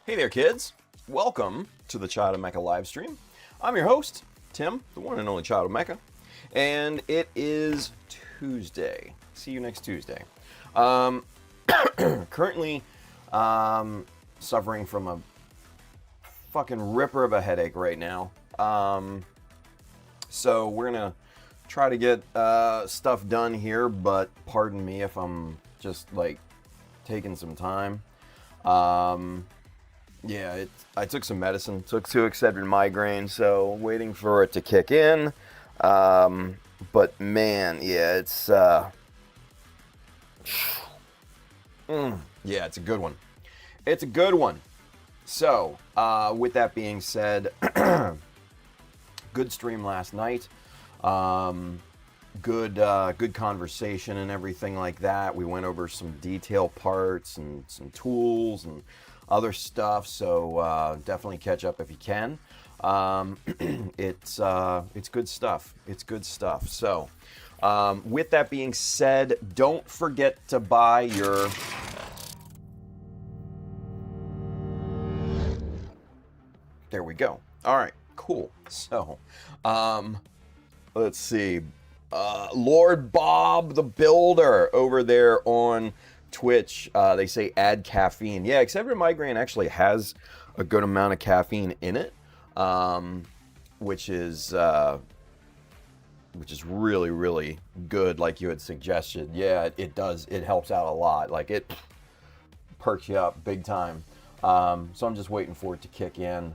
Hey there, kids. Welcome to the Child of Mecha live stream. I'm your host, Tim, the one and only Child of Mecha, and it is Tuesday. See you next Tuesday. Currently, suffering from a fucking ripper of a headache right now. So we're gonna try to get stuff done here, but pardon me if I'm just like taking some time. Yeah, I took some medicine, took 2 Excedrin migraine, so waiting for it to kick in. But man, yeah, it's yeah, it's a good one. It's a good one. So, with that being said, good stream last night. Good conversation and everything like that. We went over some detail parts and some tools and other stuff. So definitely catch up if you can. It's good stuff. It's good stuff. So with that being said, don't forget to buy your. There we go. All right, cool. So, let's see. Lord Bob the Builder over there on Twitch. They say add caffeine. Yeah, Excedrin migraine actually has a good amount of caffeine in it, which is really, really good, like you had suggested. Yeah, it does. It helps out a lot. Like it perks you up big time. So I'm just waiting for it to kick in.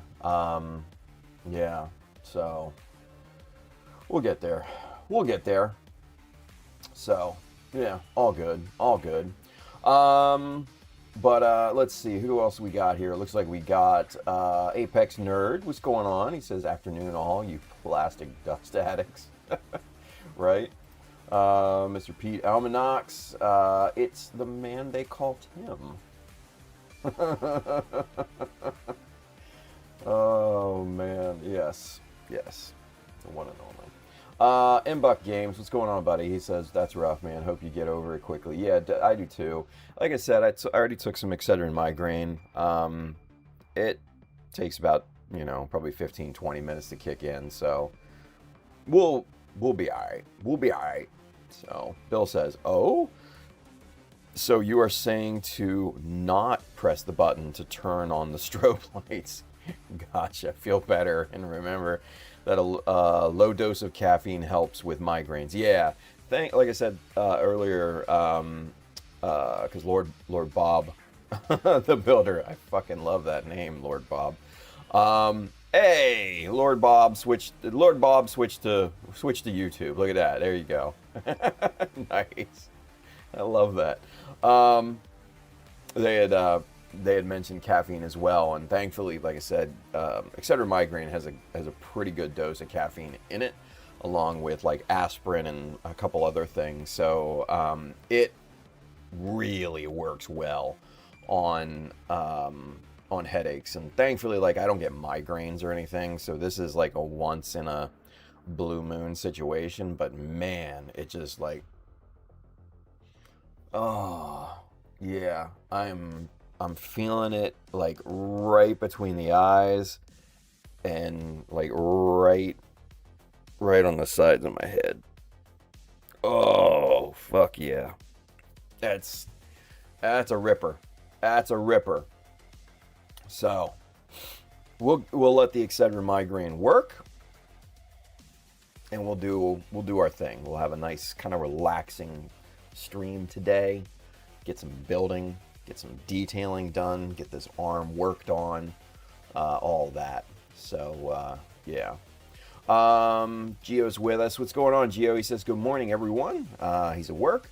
Yeah, so we'll get there. We'll get there. So, yeah, all good. All good. But let's see, who else we got here? It looks like we got Apex Nerd. What's going on? He says, afternoon all, you plastic dust addicts. Right? Mr. Pete Almanax. It's the man they call Tim. Oh, man. Yes. Yes. The one and only. Mbuck Games, what's going on, buddy? He says, that's rough, man. Hope you get over it quickly. Yeah, I do too. Like I said, I already took some Excedrin migraine. It takes about, probably 15, 20 minutes to kick in. So we'll be all right. We'll be all right. So Bill says, oh, so you are saying to not press the button to turn on the strobe lights. Gotcha. Feel better. And remember that a low dose of caffeine helps with migraines. Yeah. Like I said earlier, because Lord Bob, the Builder, I fucking love that name, Lord Bob. Hey, Lord Bob switched to YouTube. Look at that. There you go. Nice. I love that. They had mentioned caffeine as well, and thankfully, like I said, Excedrin migraine has a pretty good dose of caffeine in it, along with like aspirin and a couple other things. So it really works well on headaches, and thankfully, like I don't get migraines or anything, so this is like a once in a blue moon situation. But man, it just like, oh yeah, I'm feeling it like right between the eyes and like right on the sides of my head. Oh, fuck yeah. That's a ripper. That's a ripper. So, we'll let the Excedrin migraine work, and we'll do our thing. We'll have a nice kind of relaxing stream today. Get some building, get some detailing done, get this arm worked on, all that. So, yeah. Gio's with us. What's going on, Gio? He says, good morning, everyone. He's at work.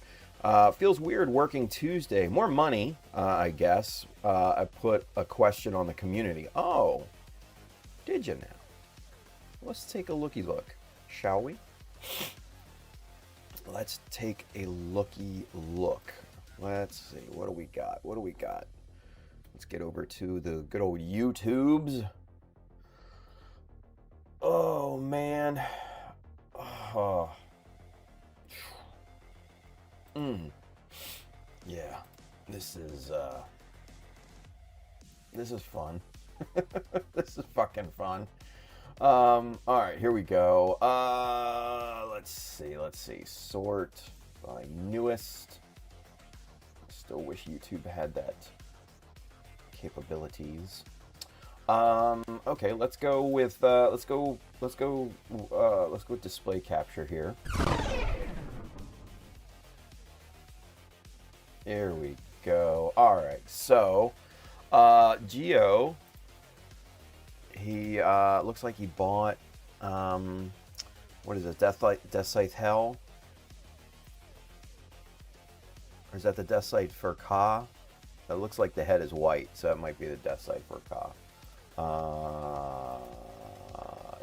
Feels weird working Tuesday. More money, I guess. I put a question on the community. Oh, did you now? Let's take a looky look, shall we? Let's take a looky look. Let's see, what do we got? What do we got? Let's get over to the good old YouTubes. Oh, man. Oh. Yeah, this is, This is fun. This is fucking fun. All right, here we go. Let's see. Sort by newest. Still wish YouTube had that capabilities. Okay, let's go with display capture here. There we go. All right, so Geo, he looks like he bought what is it? Death Scythe Hell, or is that the Death Scythe for Ka? It looks like the head is white, so it might be the Death Scythe for Ka.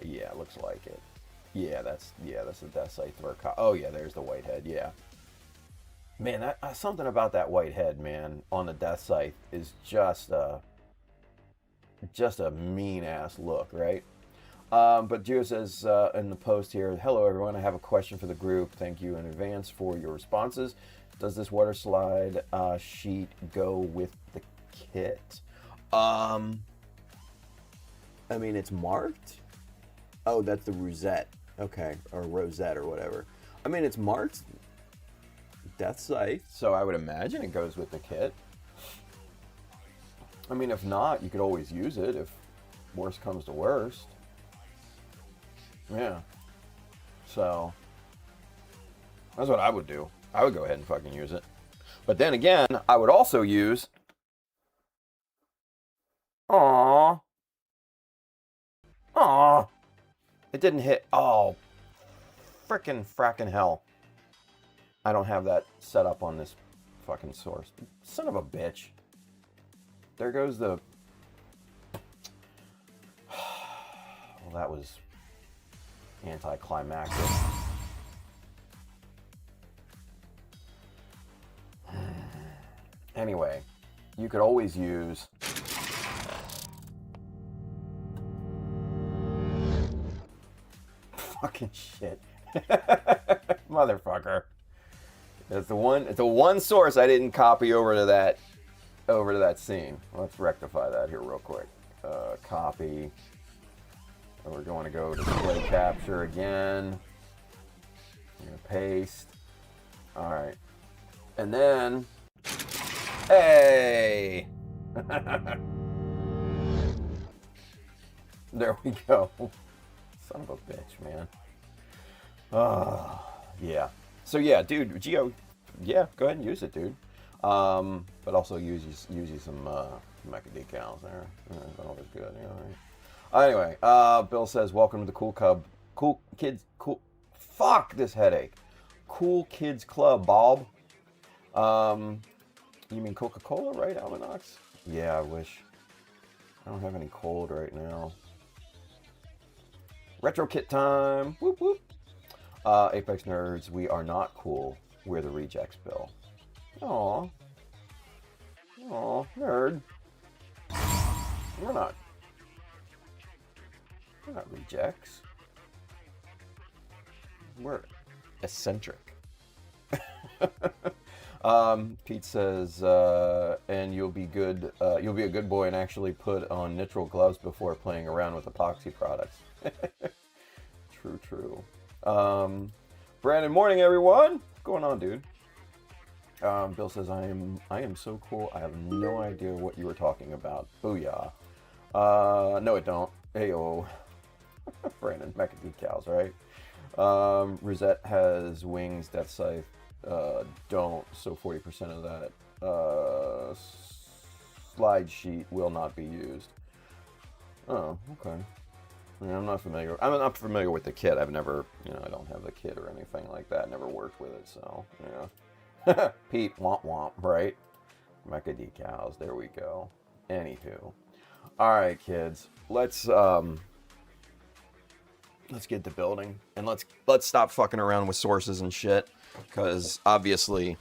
Yeah, it looks like it. Yeah, that's the Death Scythe for Ka. Oh yeah, there's the white head. Yeah. Man, that something about that white head, man, on the Death Scythe is just a mean ass look, right? But Gio says in the post here, hello everyone, I have a question for the group. Thank you in advance for your responses. Does this water slide sheet go with the kit? I mean, it's marked. Oh, that's the rosette. Okay, or rosette or whatever. I mean, it's marked Death Scythe, so I would imagine it goes with the kit. I mean, if not, you could always use it if worst comes to worst. Yeah. So that's what I would do. I would go ahead and fucking use it. But then again, I would also use... Aww. Aww. It didn't hit. Oh. Frickin' hell. I don't have that set up on this fucking source. Son of a bitch. There goes the... Well, that was anticlimactic. Anyway, you could always use... Fucking shit. Motherfucker. It's the one source I didn't copy over to that scene. Let's rectify that here real quick. Copy. And we're going to go display capture again. I'm going to paste. All right. And then, hey! There we go. Son of a bitch, man. Yeah. So yeah, dude, Geo, yeah, go ahead and use it, dude. But also use some Mecha Decals there. Yeah, that always good, you know, right? Anyway, Bill says, welcome to the Cool Kids Club, Bob. You mean Coca-Cola, right, Almanax? Yeah, I wish. I don't have any cold right now. Retro kit time. Whoop whoop. Apex nerds, we are not cool. We're the rejects, Bill. Aw, nerd. We're not rejects. We're eccentric. Pete says, and you'll be good. You'll be a good boy and actually put on nitrile gloves before playing around with epoxy products. True. Brandon, morning everyone. What's going on, dude? Bill says, I am so cool. I have no idea what you were talking about. Booyah. No, it don't. Heyo. Brandon, Mecha Decals, right? Rosette has wings. Death Scythe don't. So 40% of that slide sheet will not be used. Oh, okay. I mean, I'm not familiar with the kit. I've never, I don't have the kit or anything like that. Never worked with it, so, yeah. Pete, womp womp, right? Mecha Decals, there we go. Anywho. Alright, kids. Let's get to building. And let's stop fucking around with sources and shit. Because, obviously,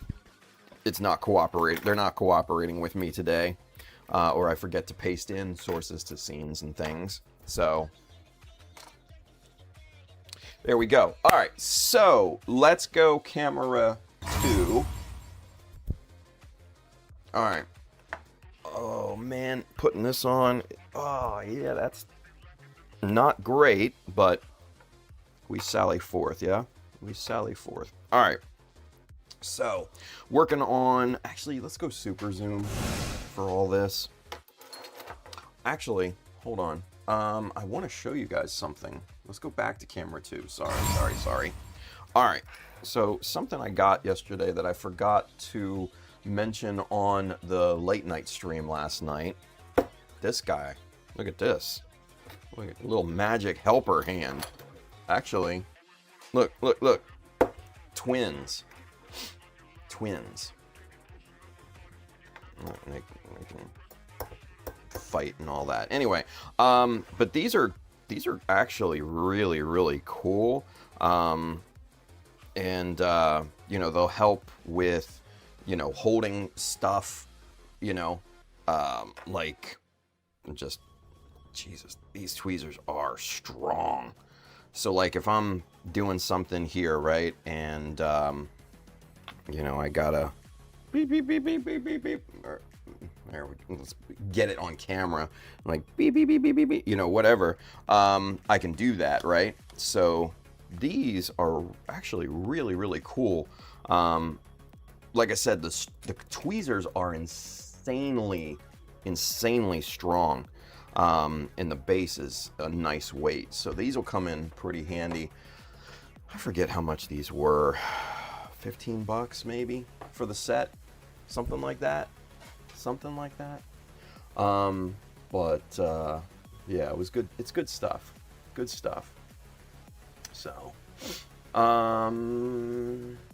it's not cooperating. They're not cooperating with me today. Or I forget to paste in sources to scenes and things. So... there we go. All right, so let's go camera 2. All right. Oh man, putting this on. Oh yeah, that's not great, but we sally forth, yeah? We sally forth. All right. So, working on, actually, let's go super zoom for all this. Actually, hold on. I want to show you guys something. Let's go back to camera 2. Sorry. All right. So, something I got yesterday that I forgot to mention on the late night stream last night. This guy. Look at this. Look at the little magic helper hand. Actually, look. Twins. They can fight and all that. Anyway, but these are actually really, really cool. And they'll help with, holding stuff, like just, Jesus, these tweezers are strong. So like if I'm doing something here, right, and I gotta beep beep beep beep beep beep beep, or there let's get it on camera, like beep beep beep beep beep beep, whatever. I can do that, right? So these are actually really, really cool. Like I said, the tweezers are insanely strong. And the base is a nice weight, so these will come in pretty handy. I forget how much these were, $15 maybe for the set, something like that. Yeah, it was good. It's good stuff. So,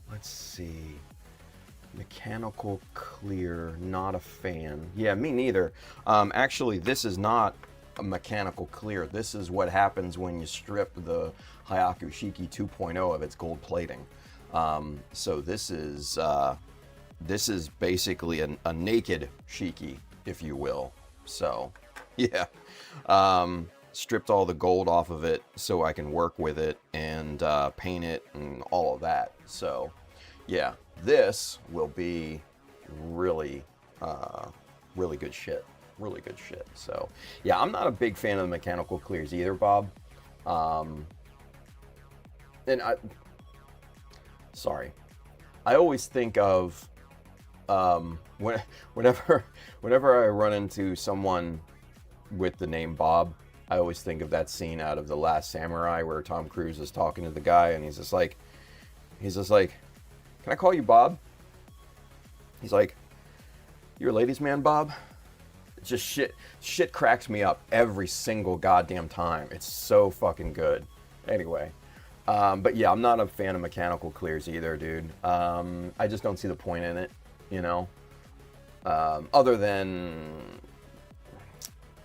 let's see. Mechanical clear, not a fan. Yeah, me neither. Actually, this is not a mechanical clear. This is what happens when you strip the Hyaku Shiki 2.0 of its gold plating. So this is basically a naked Shiki, if you will. So, yeah. Stripped all the gold off of it so I can work with it and paint it and all of that. So, yeah. This will be really, really good shit. So, yeah, I'm not a big fan of the mechanical clears either, Bob. Sorry. I always think of whenever I run into someone with the name Bob, I always think of that scene out of The Last Samurai where Tom Cruise is talking to the guy and he's just like, can I call you Bob? He's like, you're a ladies' man, Bob? It's just shit cracks me up every single goddamn time. It's so fucking good. Anyway, but yeah, I'm not a fan of mechanical clears either, dude. I just don't see the point in it, other than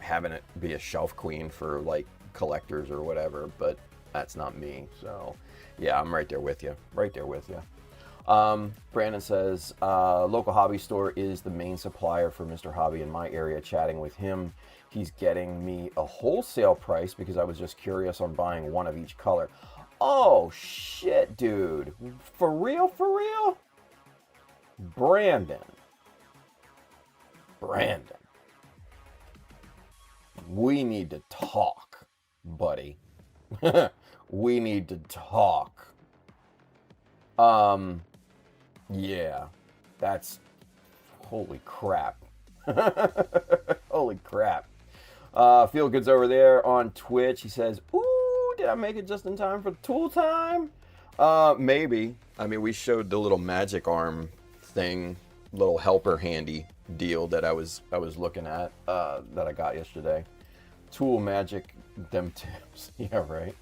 having it be a shelf queen for like collectors or whatever, but that's not me. So yeah, I'm right there with you. Brandon says, local hobby store is the main supplier for Mr. Hobby in my area. Chatting with him, he's getting me a wholesale price because I was just curious on buying one of each color. Oh, shit, dude. For real? Brandon. We need to talk, buddy. We need to talk. Yeah, that's, holy crap. Holy crap. Feel Good's over there on Twitch. He says, ooh, did I make it just in time for tool time? Maybe. I mean, we showed the little magic arm thing, little helper handy deal that I was looking at, that I got yesterday. Tool magic, them tips. Yeah, right.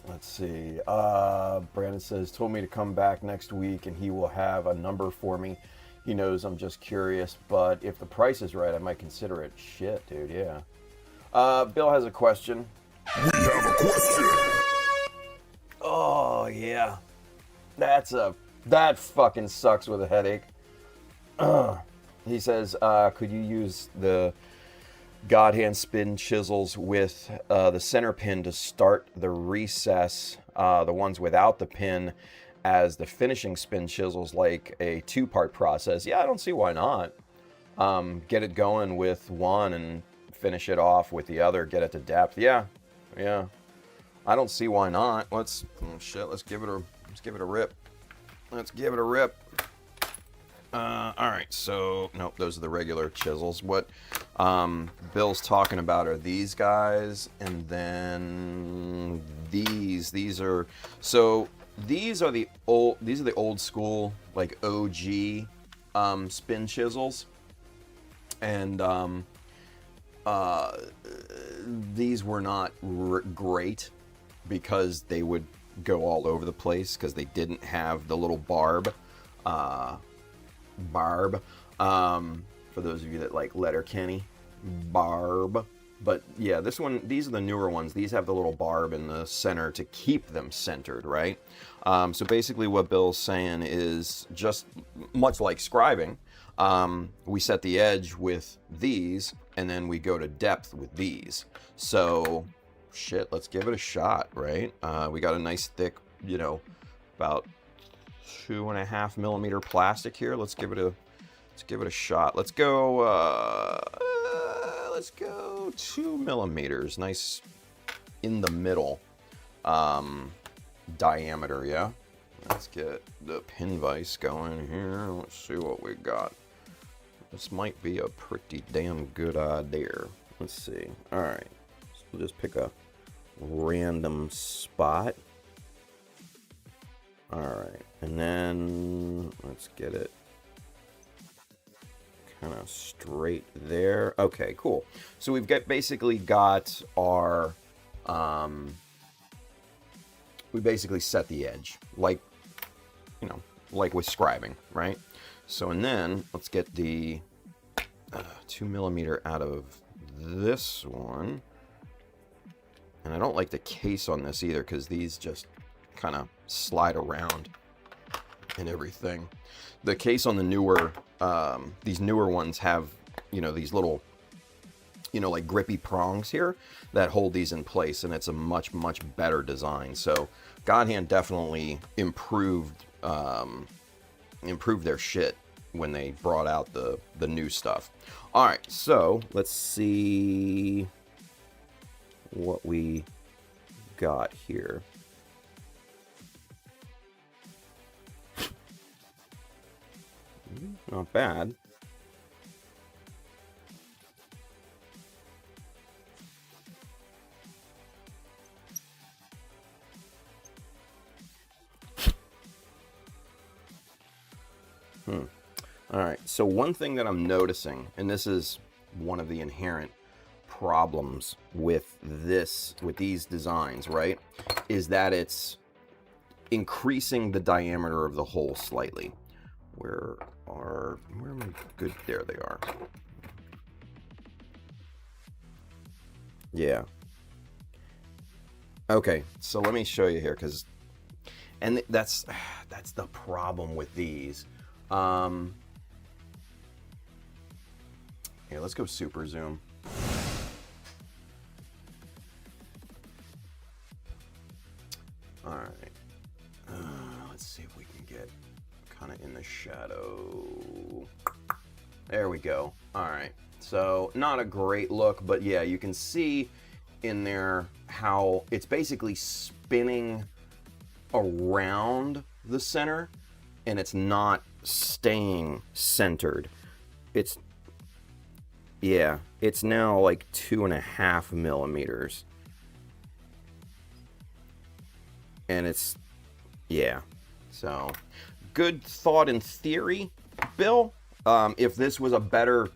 Let's see. Brandon says, told me to come back next week and he will have a number for me. He knows I'm just curious, but if the price is right, I might consider it. Shit, dude, yeah. Bill has a question. We have a question. Oh, yeah. That fucking sucks with a headache. He says, could you use the God hand spin chisels with the center pin to start the recess, the ones without the pin, as the finishing spin chisels, like a two-part process? Yeah, I don't see why not. Get it going with one and finish it off with the other. Get it to depth. Yeah, yeah. I don't see why not. Let's give it a rip. Let's give it a rip. All right, so nope, those are the regular chisels. What Bill's talking about are these guys, and then these. These are the old school, like OG spin chisels, and these were not great because they would go all over the place because they didn't have the little barb. For those of you that like Letterkenny, barb. But yeah, these are the newer ones. These have the little barb in the center to keep them centered, right? So basically what Bill's saying is just much like scribing, we set the edge with these and then we go to depth with these. So shit, let's give it a shot, right? We got a nice thick, about 2.5 millimeter plastic here. Let's give it a shot. Let's go 2 millimeters. Nice in the middle diameter. Yeah. Let's get the pin vise going here. Let's see what we got. This might be a pretty damn good idea. Let's see. All right. So we'll just pick a random spot. All right, and then let's get it kind of straight there. Okay, cool. So we've basically got our, we basically set the edge, like with scribing, right? So, and then let's get the 2 millimeter out of this one. And I don't like the case on this either because these just kind of slide around and everything. The case on the newer, these newer ones have, these little, like grippy prongs here that hold these in place, and it's a much, much better design. So Godhand definitely improved their shit when they brought out the new stuff. All right, so let's see what we got here. Not bad. All right, so one thing that I'm noticing, and this is one of the inherent problems with these designs, right, is that it's increasing the diameter of the hole slightly. Where am I good? There they are. Yeah. Okay, so let me show you here, and that's the problem with these. Here, let's go super zoom. All right. Let's see if we can get kind of in the shadow. There we go. All right. So not a great look, but yeah, you can see in there how it's basically spinning around the center and it's not staying centered. It's now like 2.5 millimeters. And it's, so good thought in theory, Bill. If this was a better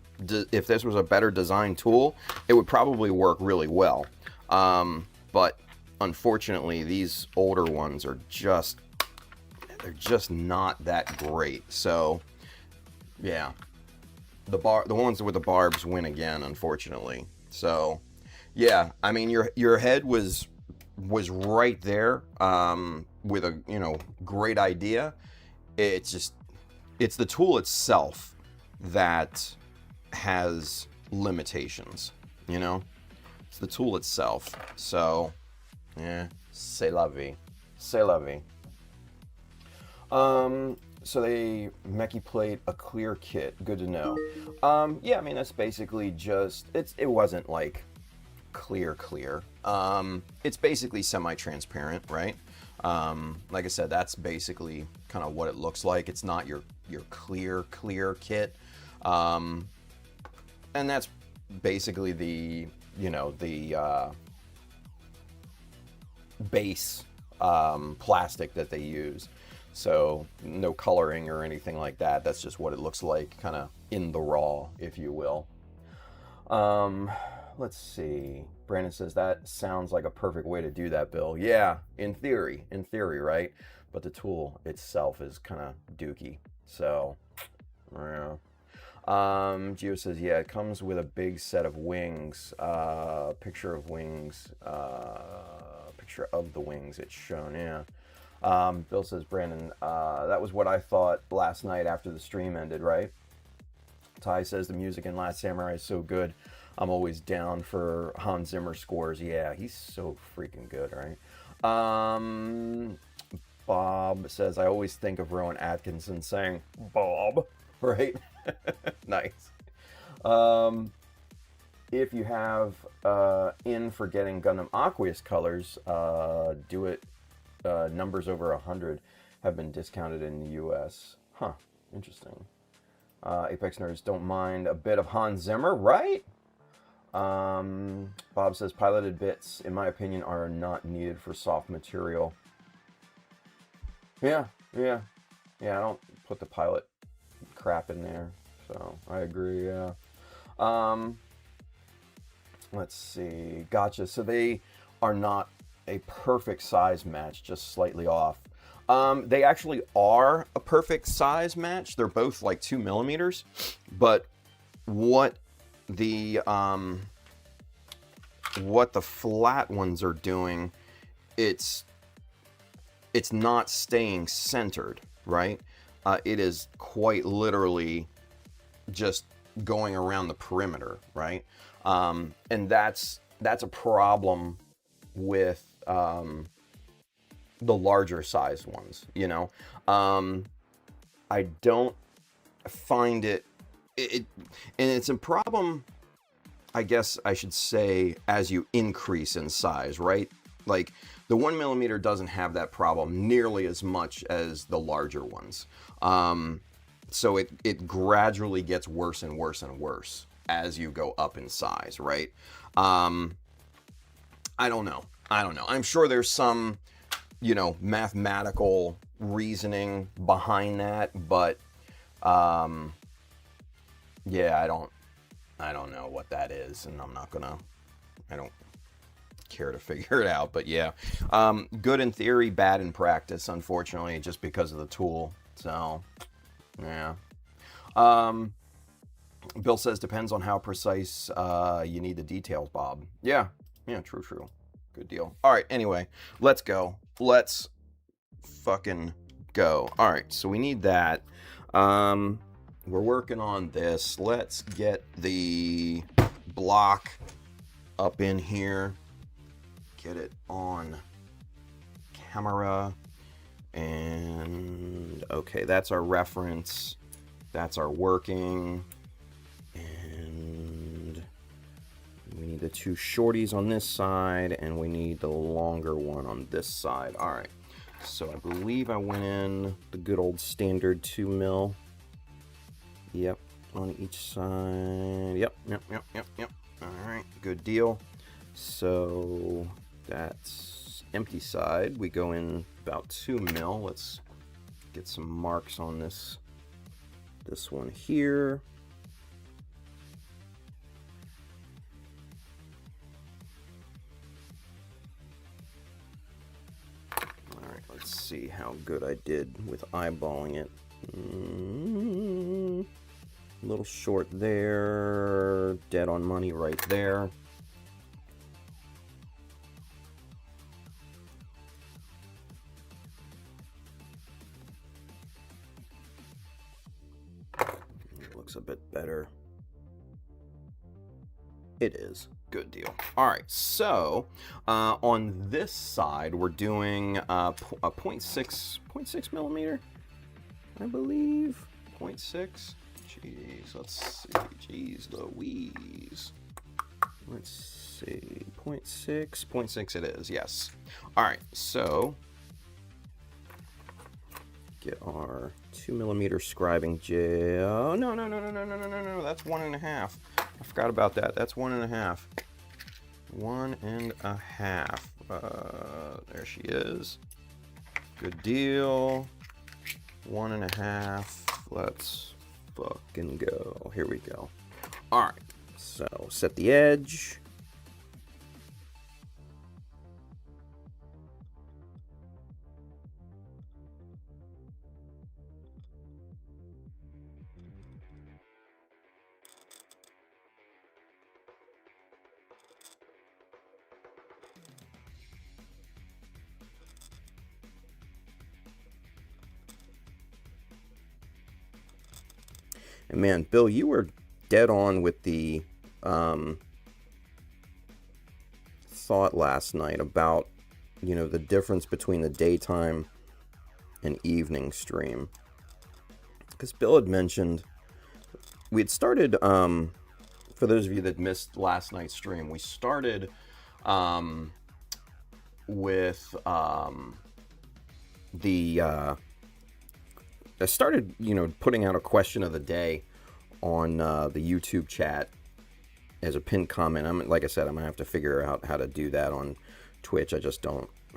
design tool, it would probably work really well. But unfortunately, these older ones are they're just not that great. So, yeah, the ones with the barbs win again, unfortunately. So, yeah, I mean your head was right there with a great idea. It's the tool itself that has limitations. It's the tool itself. So, yeah, c'est la vie. C'est la vie. So they Meki plate a clear kit. Good to know. Yeah, I mean that's basically just it wasn't like clear. It's basically semi-transparent, right? Like I said, that's basically kind of what it looks like. It's not your clear kit. And that's basically the base plastic that they use. So no coloring or anything like that. That's just what it looks like, kind of in the raw, if you will. Let's see. Brandon says that sounds like a perfect way to do that, Bill. Yeah, in theory, right? But the tool itself is kind of dookie. So, yeah. Gio says, yeah, it comes with a big set of wings. Picture of wings. Picture of the wings. It's shown. Yeah. Bill says, Brandon, that was what I thought last night after the stream ended, right? Ty says the music in Last Samurai is so good. I'm always down for Hans Zimmer scores. Yeah, he's so freaking good, right? Bob says, I always think of Rowan Atkinson saying, Bob, right? Nice. If you have in for getting Gundam Aqueous colors, do it. Numbers over 100 have been discounted in the US. Huh, interesting. Apex Nerds don't mind a bit of Hans Zimmer, right? Bob says piloted bits, in my opinion, are not needed for soft material. Yeah. I don't put the pilot crap in there, so I agree. Yeah. Let's see. Gotcha. So they are not a perfect size match, just slightly off. They actually are a perfect size match. They're both like 2 millimeters, but what the flat ones are doing, it's not staying centered, right? It is quite literally just going around the perimeter, right? And that's a problem with the larger sized ones, you know. I don't find it, and it's a problem, I guess I should say, as you increase in size, right? Like the 1 millimeter doesn't have that problem nearly as much as the larger ones. So it gradually gets worse and worse and worse as you go up in size, right? I don't know. I'm sure there's some, mathematical reasoning behind that, but yeah, I don't know what that is, and I don't care to figure it out, but yeah. Good in theory, bad in practice, unfortunately, just because of the tool. So, yeah. Bill says, depends on how precise you need the details, Bob. Yeah, true. Good deal. All right, anyway, let's go. Let's fucking go. All right, so we need that. We're working on this. Let's get the block up in here. Get it on camera. And okay, that's our reference. That's our working. And we need the two shorties on this side, and we need the longer one on this side. All right, so I believe I went in the good old standard 2 mil. Yep, on each side. Yep. All right, good deal. So that's empty side. We go in about 2 mil. Let's get some marks on this one here. All right, let's see how good I did with eyeballing it. A little short there, dead on money right there. It looks a bit better. It is. Good deal. All right, so on this side, we're doing a 0.6 millimeter. I believe. 0.6. Jeez, let's see. Jeez Louise. Let's see. 0.6. 0.6 it is, yes. Alright, so get our 2mm scribing gel. No. That's 1.5. I forgot about that. That's 1.5. 1.5. There she is. Good deal. 1.5. Let's fucking go. Here we go. Alright. So set the edge. And man, Bill, you were dead on with the thought last night about, you know, the difference between the daytime and evening stream. Because Bill had mentioned we had started, for those of you that missed last night's stream, we started with I started, you know, putting out a question of the day on the YouTube chat as a pinned comment. Like I said, I'm gonna have to figure out how to do that on Twitch. I just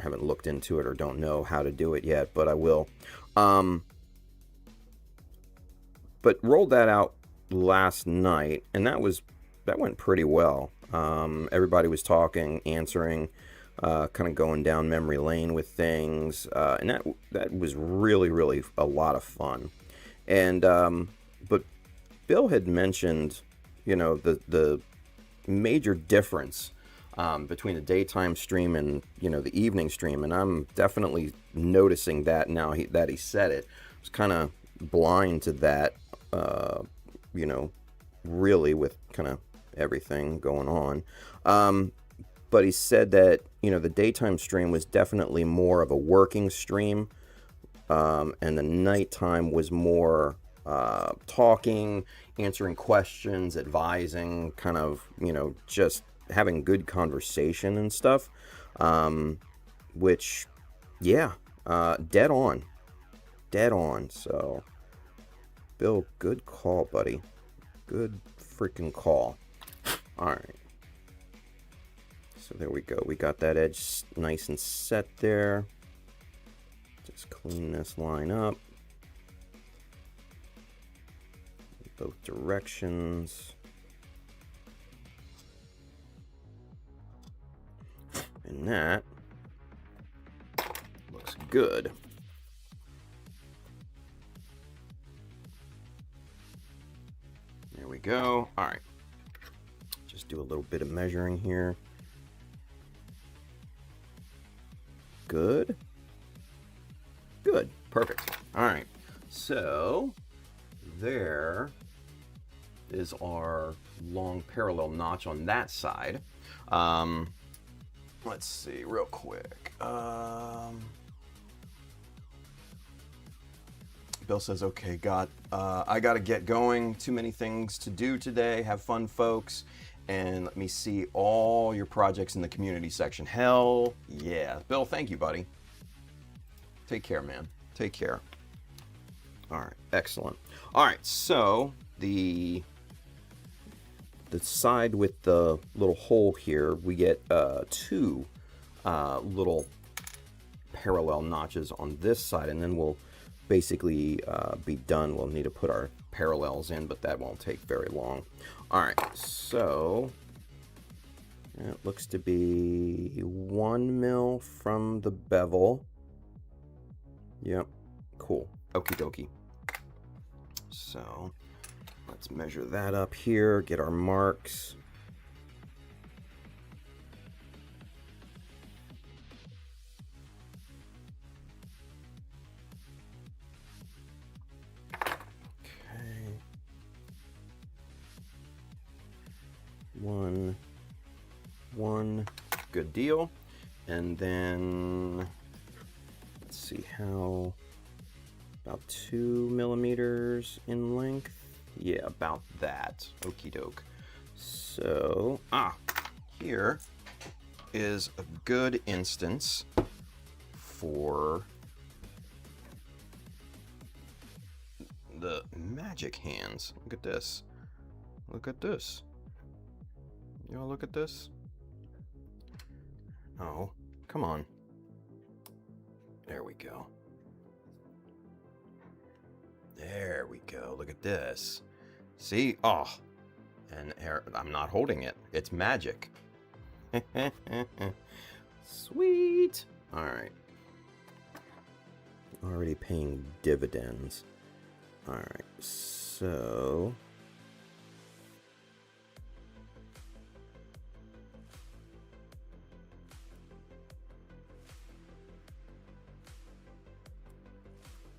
haven't looked into it or don't know how to do it yet, but I will. But rolled that out last night, and that went pretty well. Everybody was talking, answering, kind of going down memory lane with things, and that was really a lot of fun. And but Bill had mentioned, you know, the major difference between the daytime stream and, you know, the evening stream, and I'm definitely noticing that now that he said it. I was kind of blind to that, you know, really, with kind of everything going on. But he said that, you know, the daytime stream was definitely more of a working stream, and the nighttime was more talking, answering questions, advising, kind of, you know, just having good conversation and stuff. Which, yeah, dead on. So, Bill, good call, buddy. Good freaking call. All right. So there we go. We got that edge nice and set there. Just clean this line up. Both directions. And that looks good. There we go. All right. Just do a little bit of measuring here. Good. Perfect. All right. So there is our long parallel notch on that side. Let's see real quick. Bill says, okay, I got to get going. Too many things to do today. Have fun, folks. And let me see all your projects in the community section. Hell yeah. Bill, thank you, buddy. Take care, man. Take care. All right, excellent. All right, so the side with the little hole here, we get two little parallel notches on this side, and then we'll basically be done. We'll need to put our parallels in, but that won't take very long. All right, so it looks to be 1 mil from the bevel. Yep, cool. Okie dokie. So let's measure that up here, get our marks. Okay. 1, good deal. And then let's see how About 2 millimeters in length. Yeah, about that. Okie doke. So, here is a good instance for the magic hands. Look at this. Look at this. You all look at this? Oh, come on. There we go. There we go. Look at this. See? Oh. And I'm not holding it. It's magic. Sweet. All right. Already paying dividends. All right. So...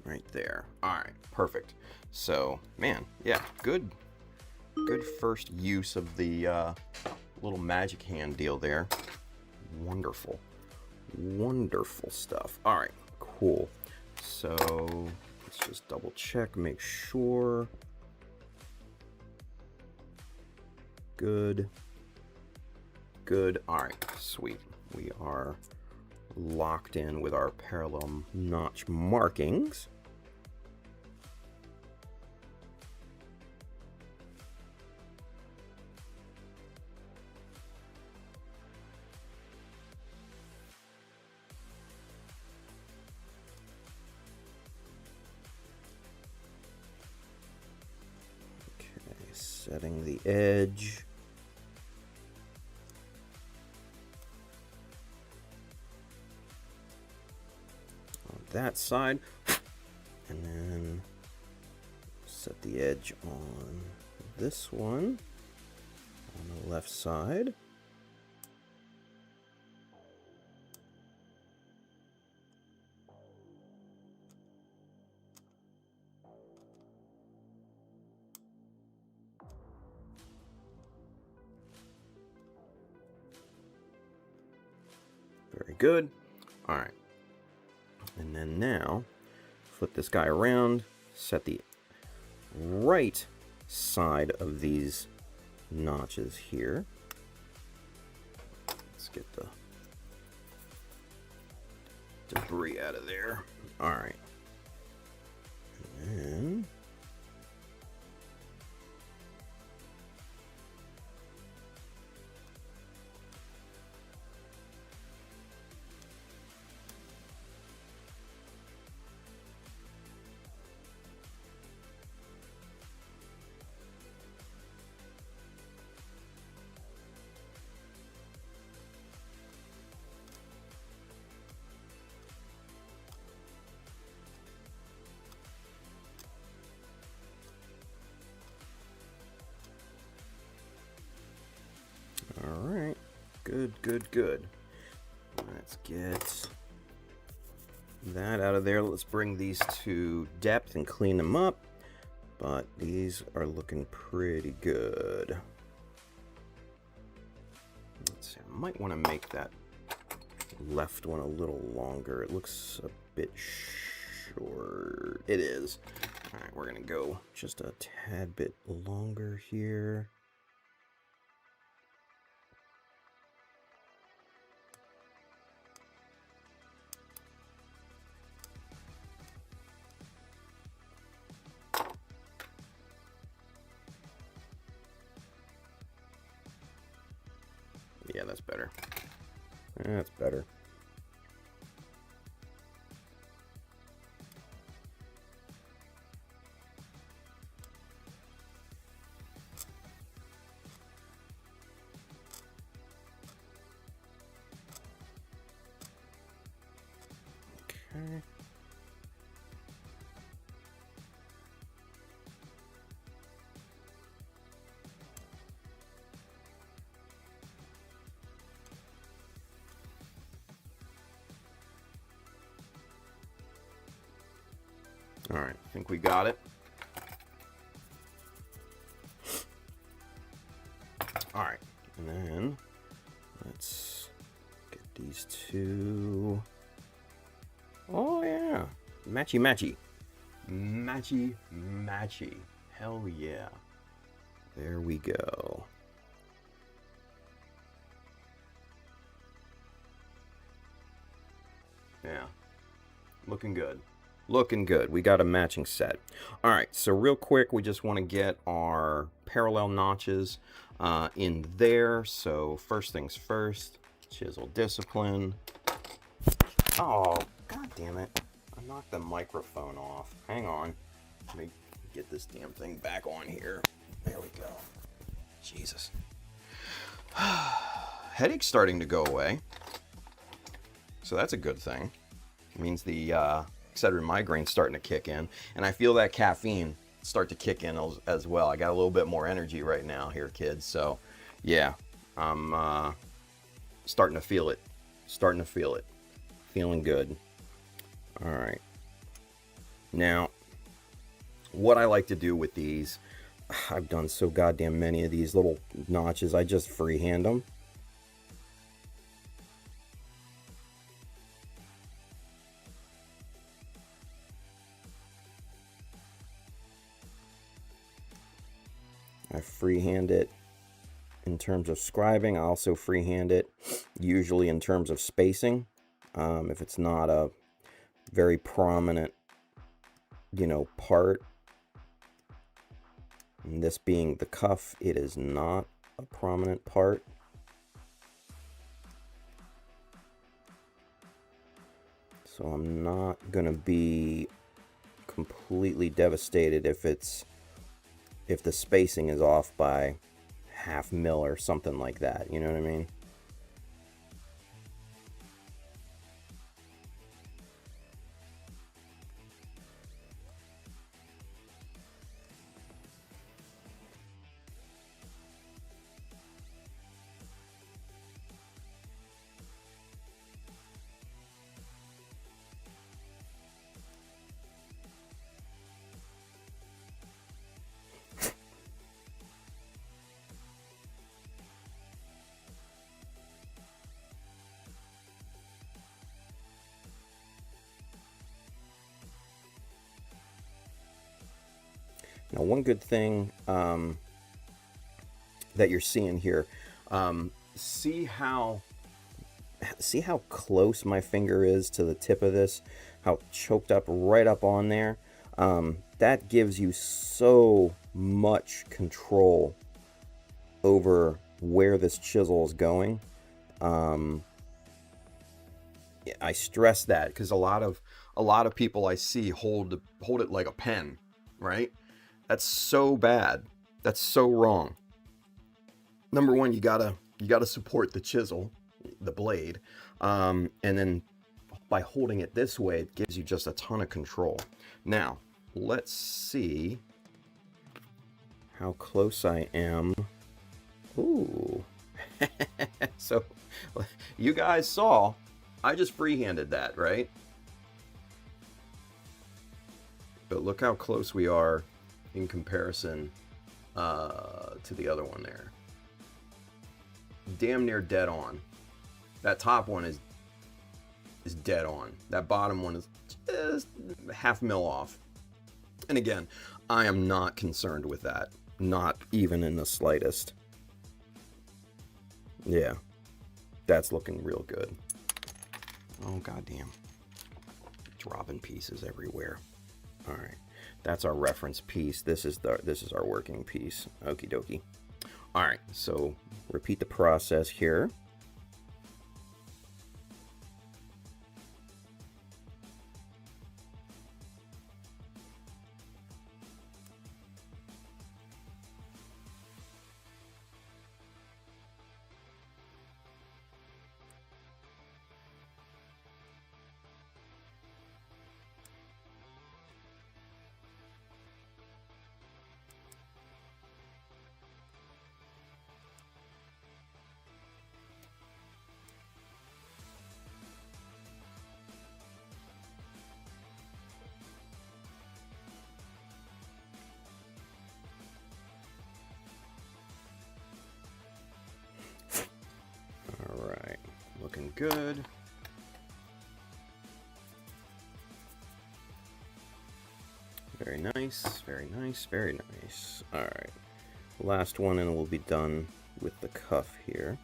right there. All right, perfect. So, man, yeah, good first use of the little magic hand deal there. Wonderful, wonderful stuff. All right, cool. So let's just double check, make sure. Good. All right, sweet. We are locked in with our parallel notch markings. Setting the edge. On that side. And then set the edge on this one on the left side. Very good. All right. And then now, flip this guy around, set the right side of these notches here. Let's get the debris out of there. All right. And then... all right, good. Let's get that out of there. Let's bring these to depth and clean them up, but these are looking pretty good. Let's see, I might want to make that left one a little longer. It looks a bit short. It is. All right, we're gonna go just a tad bit longer here. Yeah, that's better. That's better. Okay. All right, I think we got it. All right, and then let's get these two. Oh yeah, matchy. Matchy, matchy. Hell yeah. There we go. Yeah. Looking good. Looking good. We got a matching set. All right, so real quick, we just want to get our parallel notches in there. So first things first, chisel discipline. Oh, god damn it. I knocked the microphone off. Hang on. Let me get this damn thing back on here. There we go. Jesus. Headache's starting to go away. So that's a good thing. It means the Excedrin migraine's starting to kick in. And I feel that caffeine start to kick in as well. I got a little bit more energy right now here, kids. So, yeah. I'm starting to feel it. Starting to feel it. Feeling good. All right. Now, what I like to do with these, I've done so goddamn many of these little notches, I just freehand them. I freehand it in terms of scribing. I also freehand it usually in terms of spacing. If it's not a very prominent, part. And this being the cuff, it is not a prominent part. So I'm not going to be completely devastated if the spacing is off by ½ mil or something like that. You know what I mean? Now, one good thing that you're seeing here, see how close my finger is to the tip of this, how choked up right up on there. That gives you so much control over where this chisel is going. I stress that because a lot of people I see hold it like a pen, right? That's so bad. That's so wrong. Number one, you gotta support the chisel, the blade, and then by holding it this way, it gives you just a ton of control. Now, let's see how close I am. Ooh. So, you guys saw, I just freehanded that, right? But look how close we are in comparison to the other one there. Damn near dead on. That top one is dead on. That bottom one is just ½ mil off. And again, I am not concerned with that. Not even in the slightest. Yeah. That's looking real good. Oh, goddamn. Dropping pieces everywhere. All right. That's our reference piece. This is our working piece. Okie dokie. All right, so repeat the process here. Looking good. nice, very nice, very nice. All right, last one and we'll be done with the cuff here.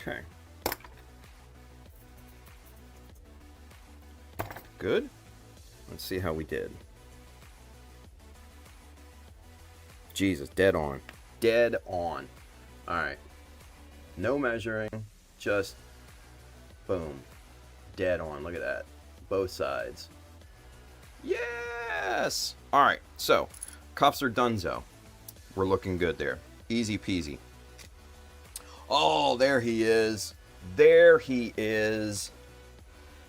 Okay. Good. Let's see how we did. Jesus, dead on. Dead on. Alright. No measuring, just boom. Dead on. Look at that. Both sides. Yes! Alright, so cuffs are donezo. We're looking good there. Easy peasy. Oh, there he is. There he is.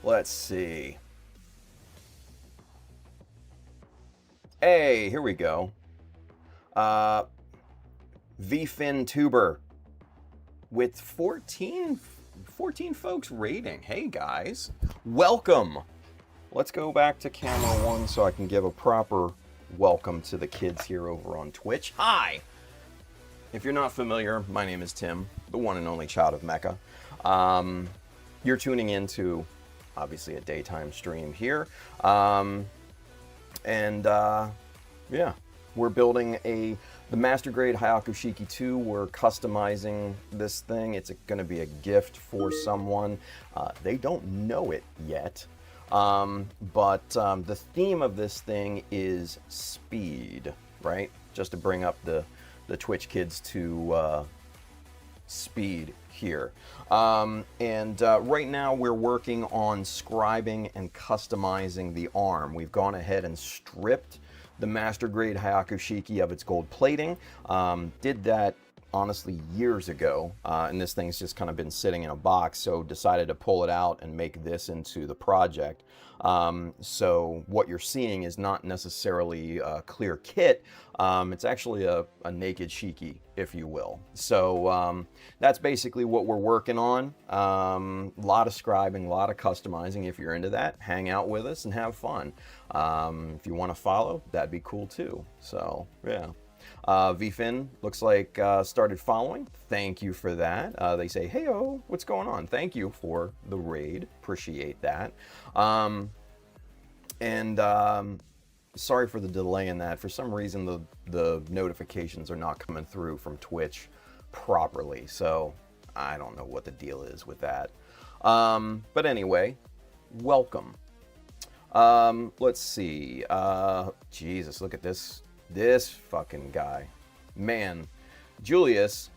Let's see. Hey, here we go. V-Fin Tuber with 14 folks rating. Hey, guys. Welcome. Let's go back to camera 1 so I can give a proper welcome to the kids here over on Twitch. Hi. If you're not familiar, my name is Tim, the one and only child of Mecha. You're tuning into, obviously, a daytime stream here. Yeah, we're building the Master Grade Hyaku Shiki 2. We're customizing this thing. It's going to be a gift for someone. They don't know it yet. But the theme of this thing is speed, right? Just to bring up the Twitch kids to speed here. Right now we're working on scribing and customizing the arm. We've gone ahead and stripped the Master Grade Hyaku Shiki of its gold plating. Did that honestly years ago, and this thing's just kind of been sitting in a box, so decided to pull it out and make this into the project. So what you're seeing is not necessarily a clear kit. It's actually a naked Shiki, if you will. So that's basically what we're working on. A lot of scribing, a lot of customizing. If you're into that, hang out with us and have fun. If you want to follow, that'd be cool too. So yeah. V-Fin looks like started following. Thank you for that. They say, hey-oh, what's going on? Thank you for the raid. Appreciate that. Sorry for the delay in that. For some reason, the notifications are not coming through from Twitch properly. So I don't know what the deal is with that. But anyway, welcome. Let's see. Jesus, look at this. This fucking guy. Man, Julius,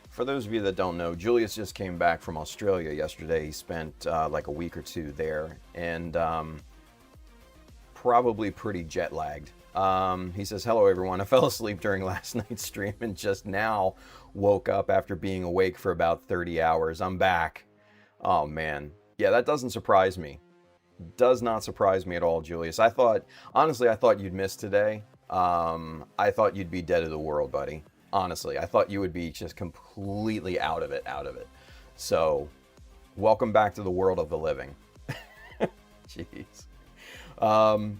for those of you that don't know, Julius just came back from Australia yesterday. He spent like a week or two there, and probably pretty jet lagged. He says, hello everyone, I fell asleep during last night's stream and just now woke up after being awake for about 30 hours. I'm back. Oh man. Yeah, that doesn't surprise me. Does not surprise me at all, Julius. Honestly, I thought you'd miss today. I thought you'd be dead of the world, buddy. Honestly, I thought you would be just completely out of it. So, welcome back to the world of the living. Jeez.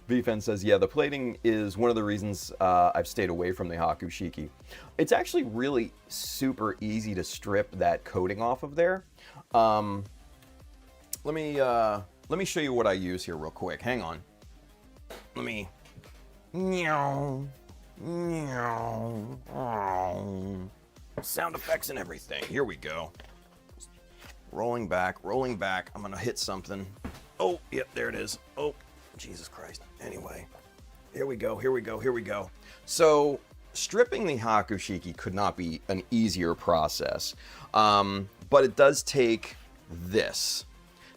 V-Fin says, yeah, the plating is one of the reasons I've stayed away from the Hyaku Shiki. It's actually really super easy to strip that coating off of there. Let me show you what I use here real quick. Hang on. Let me... Sound effects and everything. Here we go. Rolling back. I'm gonna hit something. Oh, yep, there it is. Oh, Jesus Christ. Anyway, here we go. So, stripping the Hyaku Shiki could not be an easier process. But it does take this.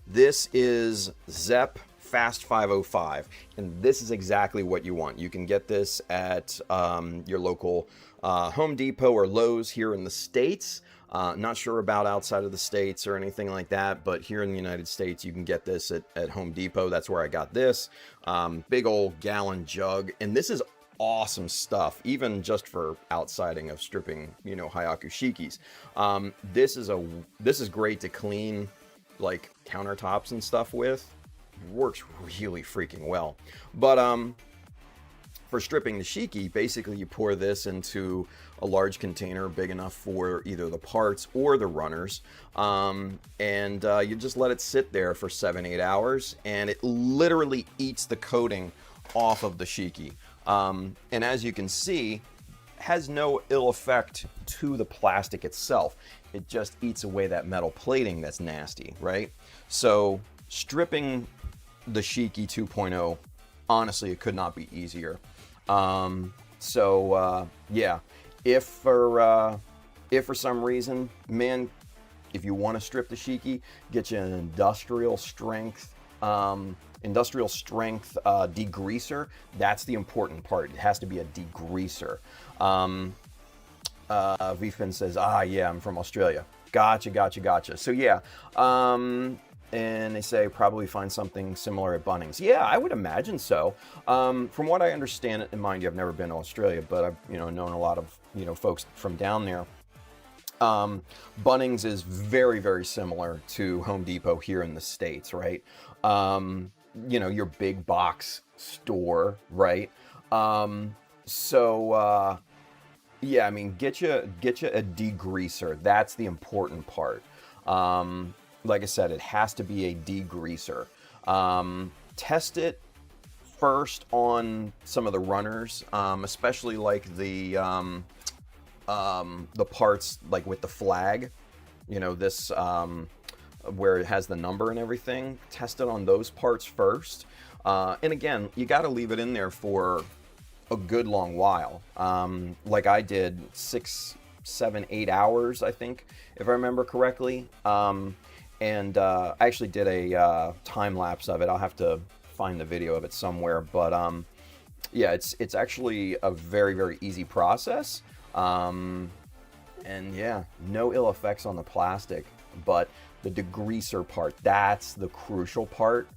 This is Zepp Fast 505, and this is exactly what you want. You can get this at your local Home Depot or Lowe's here in the States. Not sure about outside of the States or anything like that, but here in the United States, you can get this at Home Depot. That's where I got this. Big old gallon jug, and this is awesome stuff, even just for outsiding of stripping, you know, Hyaku Shikis. This is great to clean like countertops and stuff with. Works really freaking well. But for stripping the Shiki, basically you pour this into a large container big enough for either the parts or the runners, and you just let it sit there for 7-8 hours, and it literally eats the coating off of the Shiki. And as you can see, has no ill effect to the plastic itself. It just eats away that metal plating that's nasty, right? So stripping the Shiki 2.0, honestly, it could not be easier. Yeah, if for some reason, man, if you want to strip the Shiki, get you an industrial strength degreaser. That's the important part. It has to be a degreaser. VFin says, yeah, I'm from Australia. Gotcha. So yeah, and they say probably find something similar at Bunnings. Yeah, I would imagine so. From what I understand, and mind you, I've never been to Australia, but I've known a lot of folks from down there. Bunnings is very, very similar to Home Depot here in the States, right? Your big box store, right? Yeah, I mean, get you a degreaser. That's the important part. Like I said, it has to be a degreaser. Test it first on some of the runners, especially like the parts like with the flag. This where it has the number and everything. Test it on those parts first. And again, you got to leave it in there for a good long while. Like I did 6, 7, 8 hours, I think, if I remember correctly. And I actually did a time lapse of it. I'll have to find the video of it somewhere. But yeah, it's actually a very, very easy process. And yeah, no ill effects on the plastic. But the degreaser part, that's the crucial part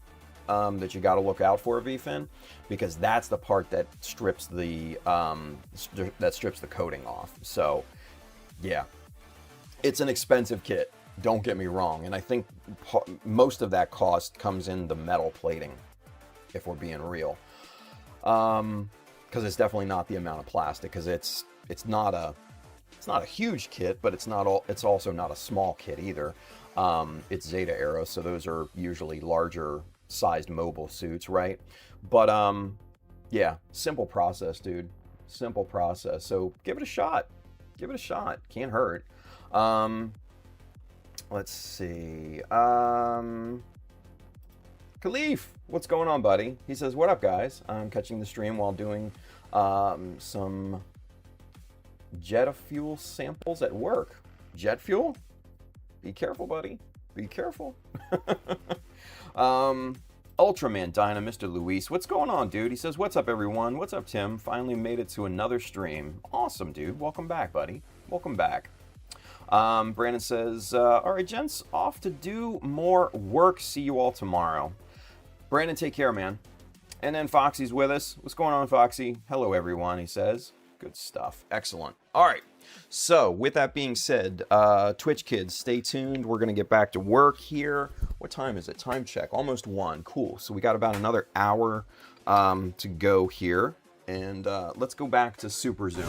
that you got to look out for, VFin, because that's the part that strips the coating off. So yeah, it's an expensive kit. Don't get me wrong, and I think most of that cost comes in the metal plating, if we're being real, because it's definitely not the amount of plastic. Because it's not a huge kit, but it's also not a small kit either. It's Zeta Aero, so those are usually larger sized mobile suits, right? But yeah, simple process, dude. Simple process. So give it a shot. Can't hurt. Let's see. Khalif, what's going on, buddy? He says, what up, guys? I'm catching the stream while doing some jet fuel samples at work. Jet fuel? Be careful, buddy. Be careful. Ultraman Dyna, Mr. Luis. What's going on, dude? He says, what's up, everyone? What's up, Tim? Finally made it to another stream. Awesome, dude. Welcome back, buddy. Welcome back. Brandon says, all right, gents, off to do more work. See you all tomorrow. Brandon, take care, man. And then Foxy's with us. What's going on, Foxy? Hello, everyone, he says. Good stuff. Excellent. All right. So, with that being said, Twitch kids, stay tuned. We're going to get back to work here. What time is it? Time check. Almost 1. Cool. So, we got about another hour to go here. And let's go back to Super Zoom.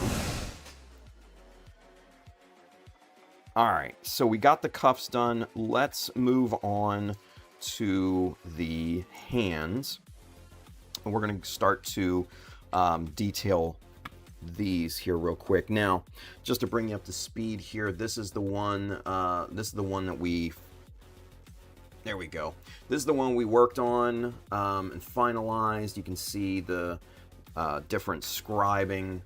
All right, so we got the cuffs done. Let's move on to the hands. And we're going to start to detail these here real quick. Now, just to bring you up to speed here, this is the one that we... There we go. This is the one we worked on and finalized. You can see the different scribing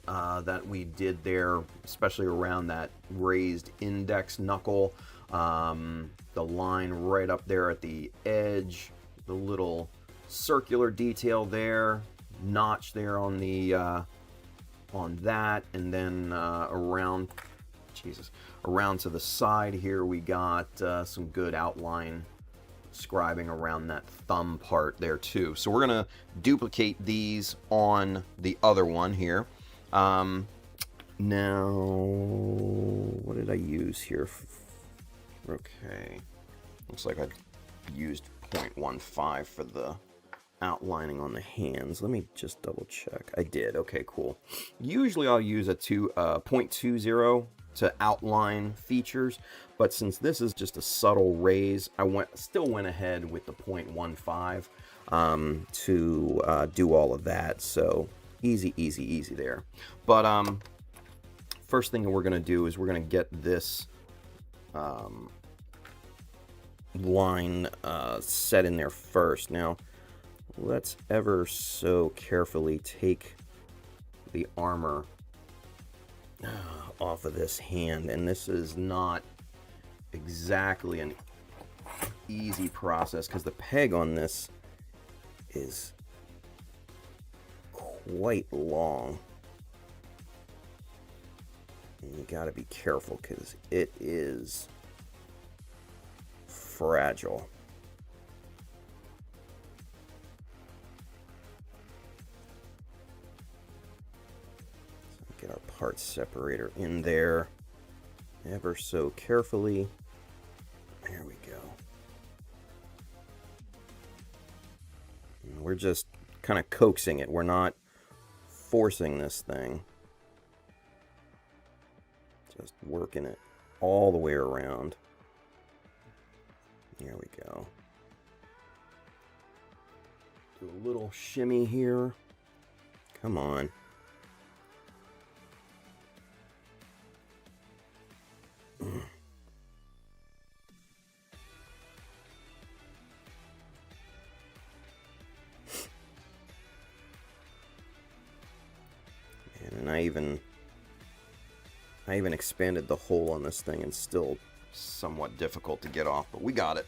that we did there, especially around that raised index knuckle, the line right up there at the edge, the little circular detail there, notch there on the on that, and then around to the side here we got some good outline scribing around that thumb part there too. So we're gonna duplicate these on the other one here. Now, what did I use here? Okay, looks like I used 0.15 for the outlining on the hands. Let me just double check. I did. Okay, cool. Usually I'll use a 0.20 to outline features, but since this is just a subtle raise, I still went ahead with the 0.15 to do all of that. So easy there. But first thing that we're gonna do is we're gonna get this line set in there first. Now let's ever so carefully take the armor off of this hand, and this is not exactly an easy process because the peg on this is quite long, and you got to be careful because it is fragile. Get our parts separator in there ever so carefully. There we go. And we're just kind of coaxing it. We're not forcing this thing. Just working it all the way around. There we go. Do a little shimmy here. Come on. And I even expanded the hole on this thing, and still somewhat difficult to get off, but we got it.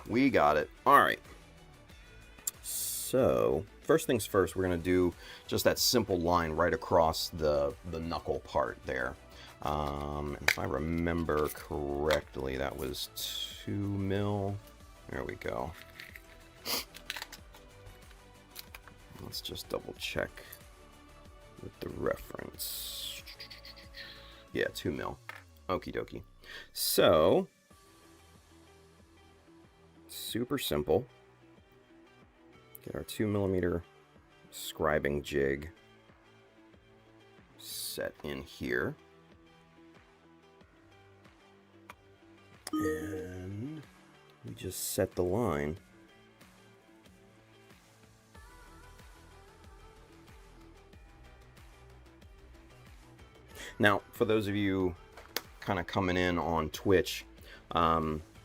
We got it. All right. So first things first, we're going to do just that simple line right across the knuckle part there. If I remember correctly, that was 2 mil. There we go. Let's just double check with the reference. Yeah, 2 mil. Okie dokie. So, super simple. Get our 2mm scribing jig set in here. And we just set the line. Now, for those of you kind of coming in on Twitch,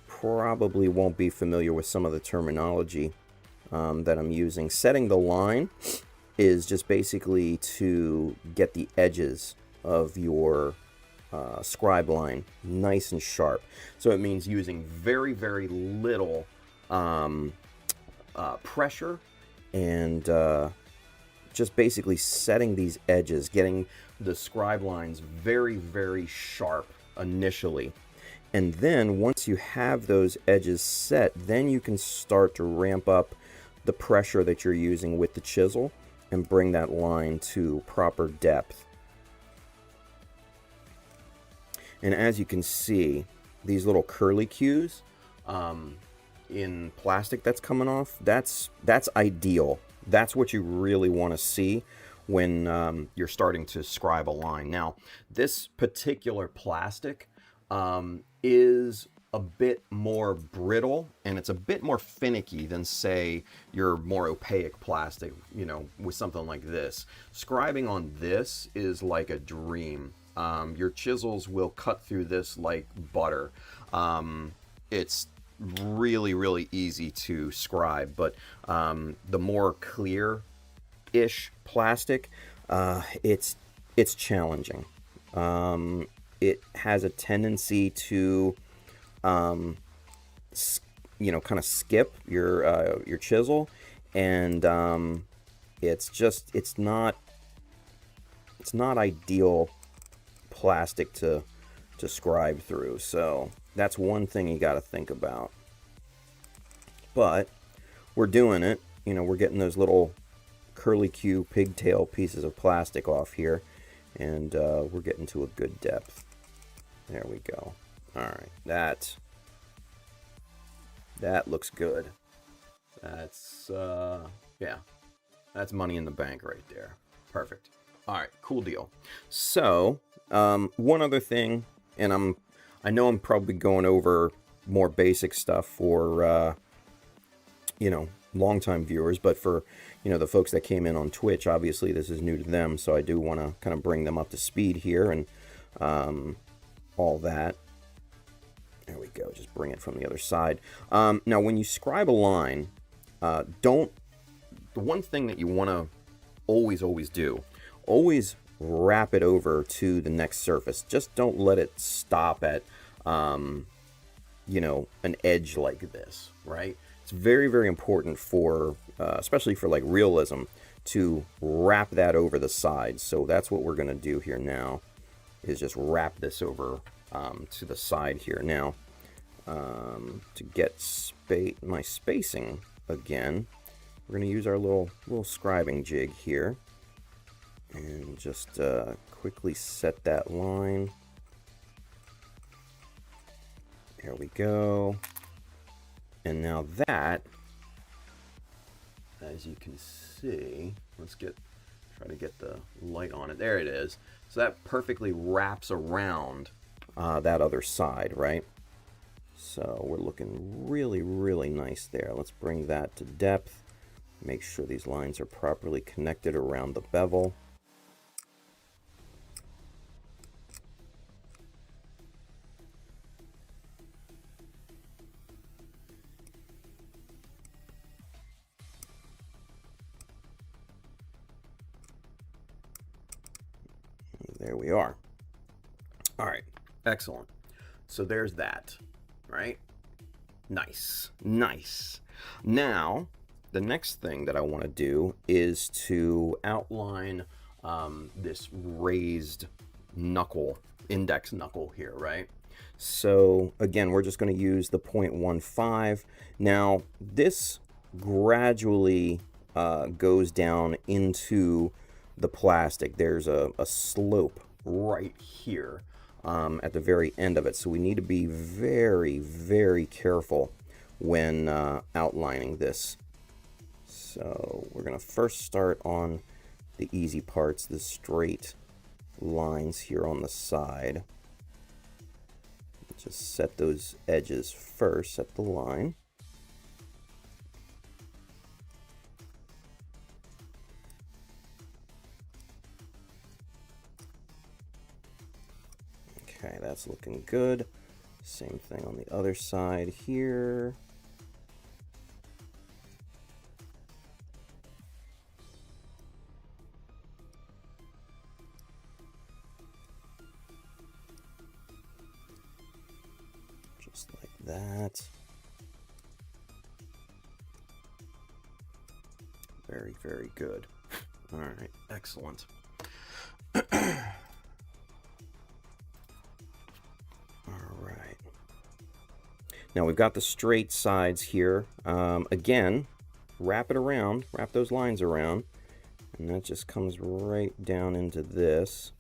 probably won't be familiar with some of the terminology that I'm using. Setting the line is just basically to get the edges of your scribe line nice and sharp. So it means using very, very little pressure, and just basically setting these edges, getting the scribe lines very, very sharp initially. And then once you have those edges set, then you can start to ramp up the pressure that you're using with the chisel and bring that line to proper depth. And as you can see, these little curly cues in plastic that's coming off, that's ideal. That's what you really want to see when you're starting to scribe a line. Now, this particular plastic is a bit more brittle, and it's a bit more finicky than, say, your more opaque plastic, you know, with something like this. Scribing on this is like a dream. Your chisels will cut through this like butter. It's really, really easy to scribe, but the more clear-ish plastic, it's challenging. It has a tendency to, you know, kind of skip your chisel, and it's not ideal plastic to scribe through. So that's one thing you got to think about. But we're doing it. You know, we're getting those little curly Q pigtail pieces of plastic off here, and we're getting to a good depth. There we go. All right, that looks good. That's yeah, that's money in the bank right there. Perfect. All right, cool deal. So one other thing, and I know I'm probably going over more basic stuff for you know, longtime viewers, but for, you know, the folks that came in on Twitch, obviously this is new to them, so I do want to kind of bring them up to speed here and all that. There we go, just bring it from the other side. Now, when you scribe a line, the one thing that you want to always do, always wrap it over to the next surface. Just don't let it stop at, you know, an edge like this, right? It's very, very important for, especially for like realism, to wrap that over the side. So that's what we're going to do here now, is just wrap this over to the side here. Now, to get my spacing again, we're going to use our little scribing jig here. And just quickly set that line. There we go. And now that, as you can see, let's try to get the light on it. There it is. So that perfectly wraps around that other side, right? So we're looking really, really nice there. Let's bring that to depth. Make sure these lines are properly connected around the bevel. There we are. All right, excellent. So there's that, right? Nice, nice. Now, the next thing that I want to do is to outline this raised knuckle, index knuckle here, right? So again, we're just going to use the 0.15. Now, this gradually goes down into the plastic. There's a slope right here at the very end of it, so we need to be very, very careful when outlining this. So we're going to first start on the easy parts, the straight lines here on the side. Just set those edges first, set the line. Okay, that's looking good. Same thing on the other side here. Just like that. Very, very good. All right, excellent. Now we've got the straight sides here. Again, wrap it around, wrap those lines around, and that just comes right down into this.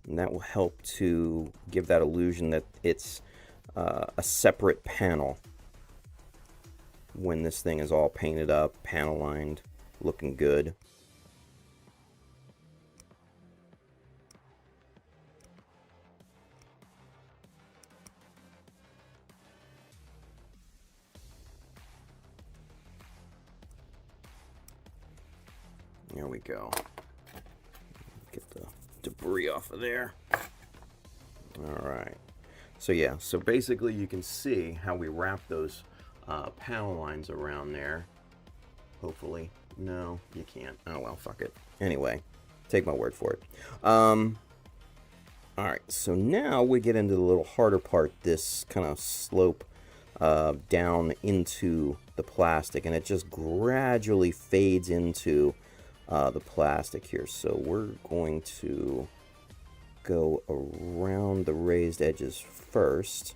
And that will help to give that illusion that it's a separate panel when this thing is all painted up, panel lined, looking good. There we go. Get the debris off of there. All right. So yeah, so basically you can see how we wrap those panel lines around there. Hopefully. No, you can't. Oh well, fuck it. Anyway, take my word for it. All right, so now we get into the little harder part, this kind of slope down into the plastic, and it just gradually fades into the plastic here. So we're going to go around the raised edges first.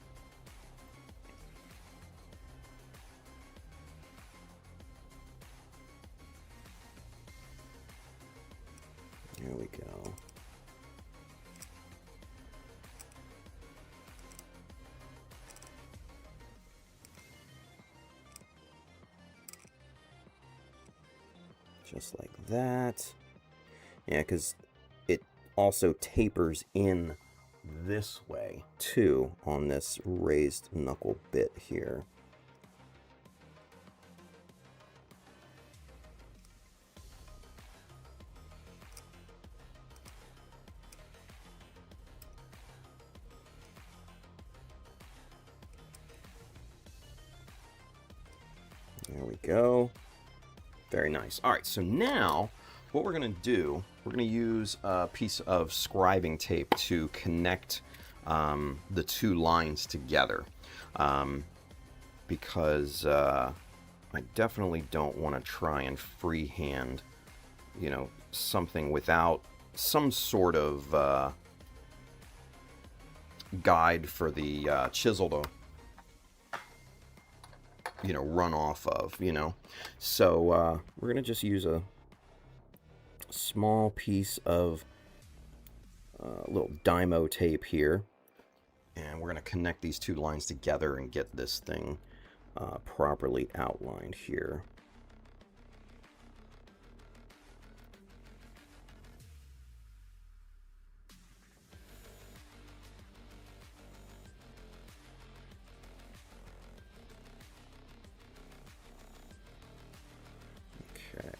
There we go. Just like that. Yeah, because it also tapers in this way too on this raised knuckle bit here. There we go. Very nice. All right, so now what we're going to do, we're going to use a piece of scribing tape to connect the two lines together, because I definitely don't want to try and freehand, you know, something without some sort of guide for the chisel to, you know, run off of, you know. So we're gonna just use a small piece of little Dymo tape here, and we're gonna connect these two lines together and get this thing properly outlined here.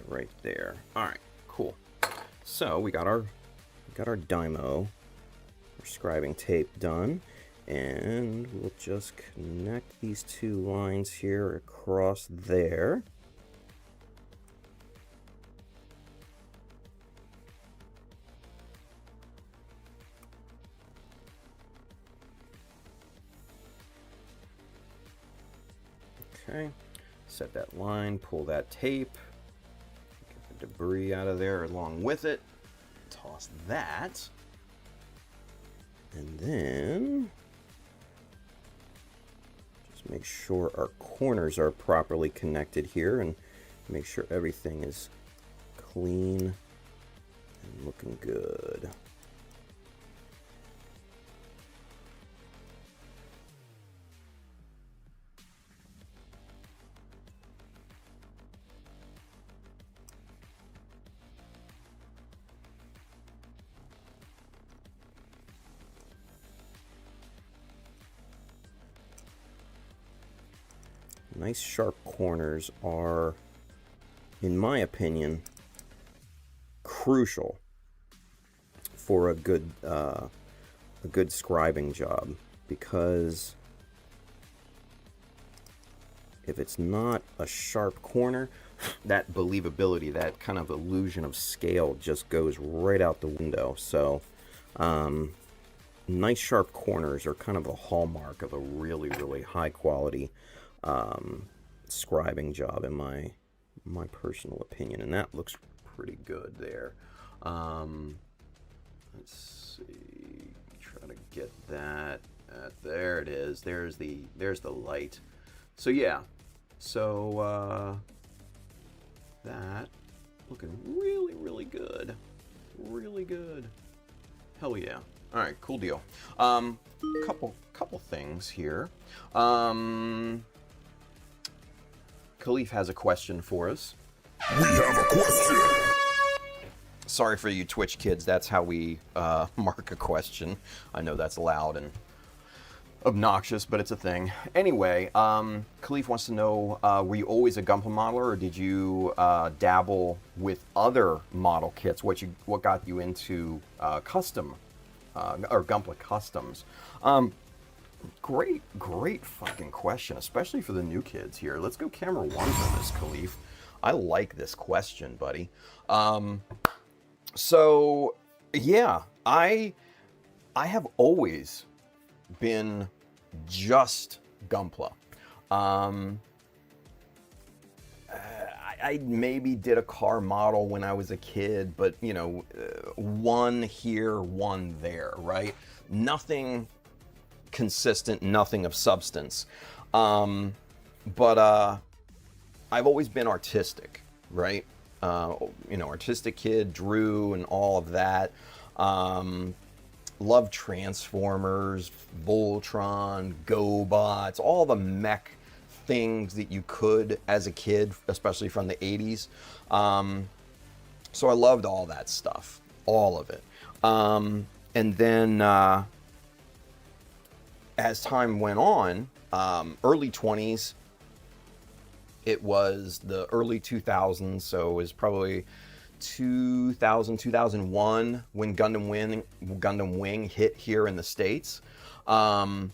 Right there. All right, cool. So we got our Dymo, our scribing tape done, and we'll just connect these two lines here across there. Okay, set that line, pull that tape. Debris out of there along with it. Toss that. And then just make sure our corners are properly connected here and make sure everything is clean and looking good. Nice sharp corners are, in my opinion, crucial for a good scribing job, because if it's not a sharp corner, that believability, that kind of illusion of scale just goes right out the window. So nice sharp corners are kind of a hallmark of a really, really high quality scribing job, in my personal opinion, and that looks pretty good there. Let's see, try to get that. There it is. There's the light. So yeah, so that looking really, really good, really good. Hell yeah! All right, cool deal. Couple things here. Khalif has a question for us. We have a question. Sorry for you Twitch kids, that's how we mark a question. I know that's loud and obnoxious, but it's a thing. Anyway, Khalif wants to know, were you always a Gunpla modeler, or did you dabble with other model kits? What got you into custom, or Gunpla customs? Great fucking question, especially for the new kids here. Let's go camera one for this, Khalif. I like this question, buddy. So yeah, I have always been just Gunpla. I maybe did a car model when I was a kid, but one here, one there, right? Nothing consistent, nothing of substance. But I've always been artistic, right? Artistic kid, drew and all of that. Loved Transformers, Voltron, GoBots, all the mech things that you could as a kid, especially from the 80s. So I loved all that stuff, all of it. And then as time went on, early 20s, it was the early 2000s, so it was probably 2000, 2001 when Gundam Wing hit here in the States on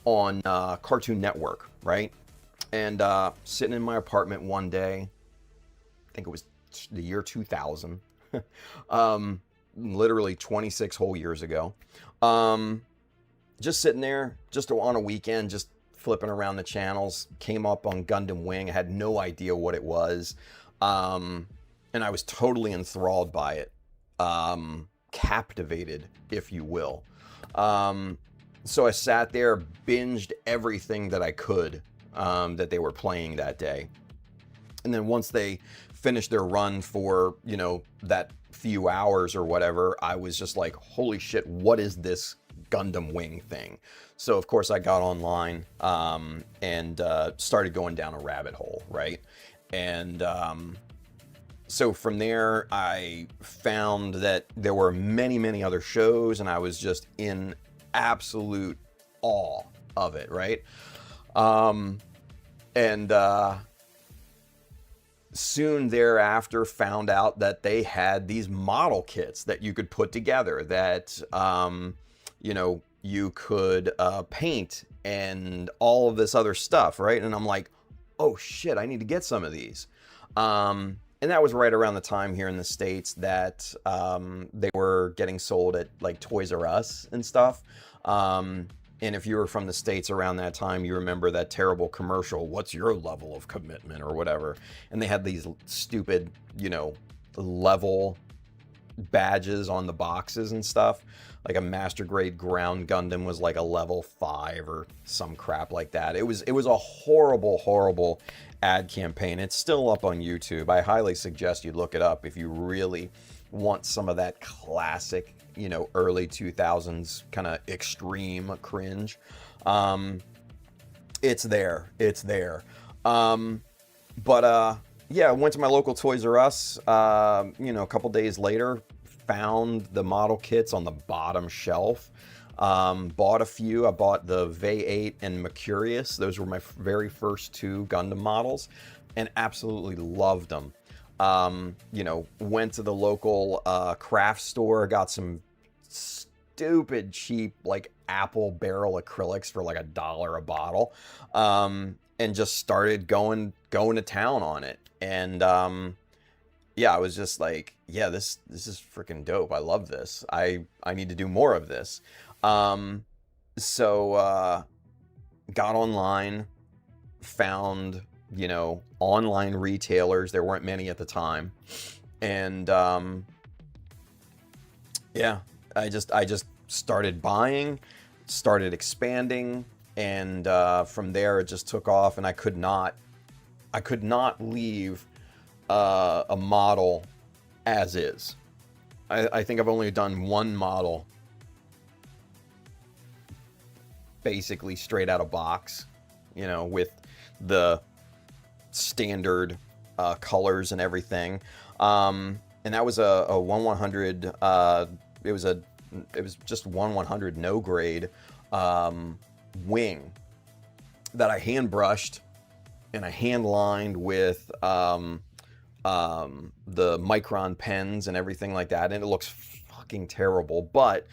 Cartoon Network, right? And sitting in my apartment one day, I think it was the year 2000, literally 26 whole years ago, just sitting there, just on a weekend, just flipping around the channels, came up on Gundam Wing. I had no idea what it was. And I was totally enthralled by it. Captivated, if you will. So I sat there, binged everything that I could that they were playing that day. And then once they finished their run for, that few hours or whatever, I was just like, holy shit, what is this Gundam Wing thing? So of course I got online and started going down a rabbit hole, right? And so from there I found that there were many, many other shows, and I was just in absolute awe of it, right? Soon thereafter found out that they had these model kits that you could put together that you could paint and all of this other stuff, right? And I'm like, oh shit, I need to get some of these. And that was right around the time here in the States that they were getting sold at like Toys R Us and stuff. And if you were from the States around that time, you remember that terrible commercial, what's your level of commitment or whatever. And they had these stupid, level badges on the boxes and stuff. Like a master grade ground Gundam was like a level 5 or some crap like that. It was a horrible, horrible ad campaign. It's still up on YouTube. I highly suggest you look it up if you really want some of that classic, early 2000s kind of extreme cringe. It's there. Yeah, I went to my local Toys R Us, a couple days later, found the model kits on the bottom shelf, bought a few. I bought the V8 and Mercurius. Those were my very first two Gundam models, and absolutely loved them. Went to the local craft store, got some stupid cheap like apple barrel acrylics for like $1 a bottle, and just started going to town on it. And I was just like, yeah, this is freaking dope. I love this. I need to do more of this. So got online, found online retailers. There weren't many at the time, and I just started buying, started expanding, and from there it just took off. And I could not leave a model as is. I think I've only done one model basically straight out of box, with the standard colors and everything. And that was a 1/100. It was just 1/100 no grade wing that I hand brushed and I hand lined with the Micron pens and everything like that, and it looks fucking terrible, but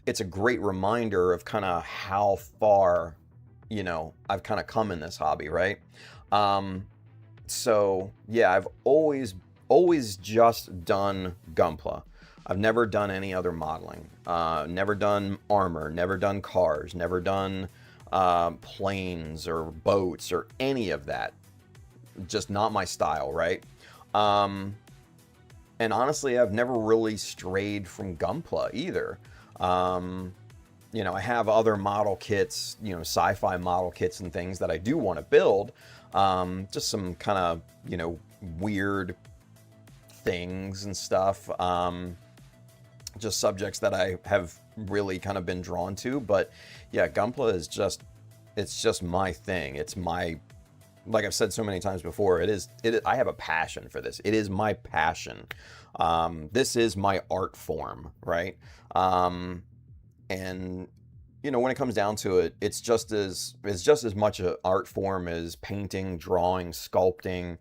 it's a great reminder of kind of how far I've kind of come in this hobby, right? So yeah, I've always just done Gunpla. I've never done any other modeling. Never done armor, never done cars, never done planes or boats or any of that. Just not my style, right? And honestly, I've never really strayed from Gunpla either. You know, I have other model kits, you know, sci-fi model kits and things that I do want to build. Just some kind of, you know, weird things and stuff. Just subjects that I have really kind of been drawn to. But yeah, Gunpla is just, it's just my thing. It's my, like I've said so many times before, I have a passion for this. It is my passion. This is my art form, right? And you know, when it comes down to it, it's just as much an art form as painting, drawing, sculpting,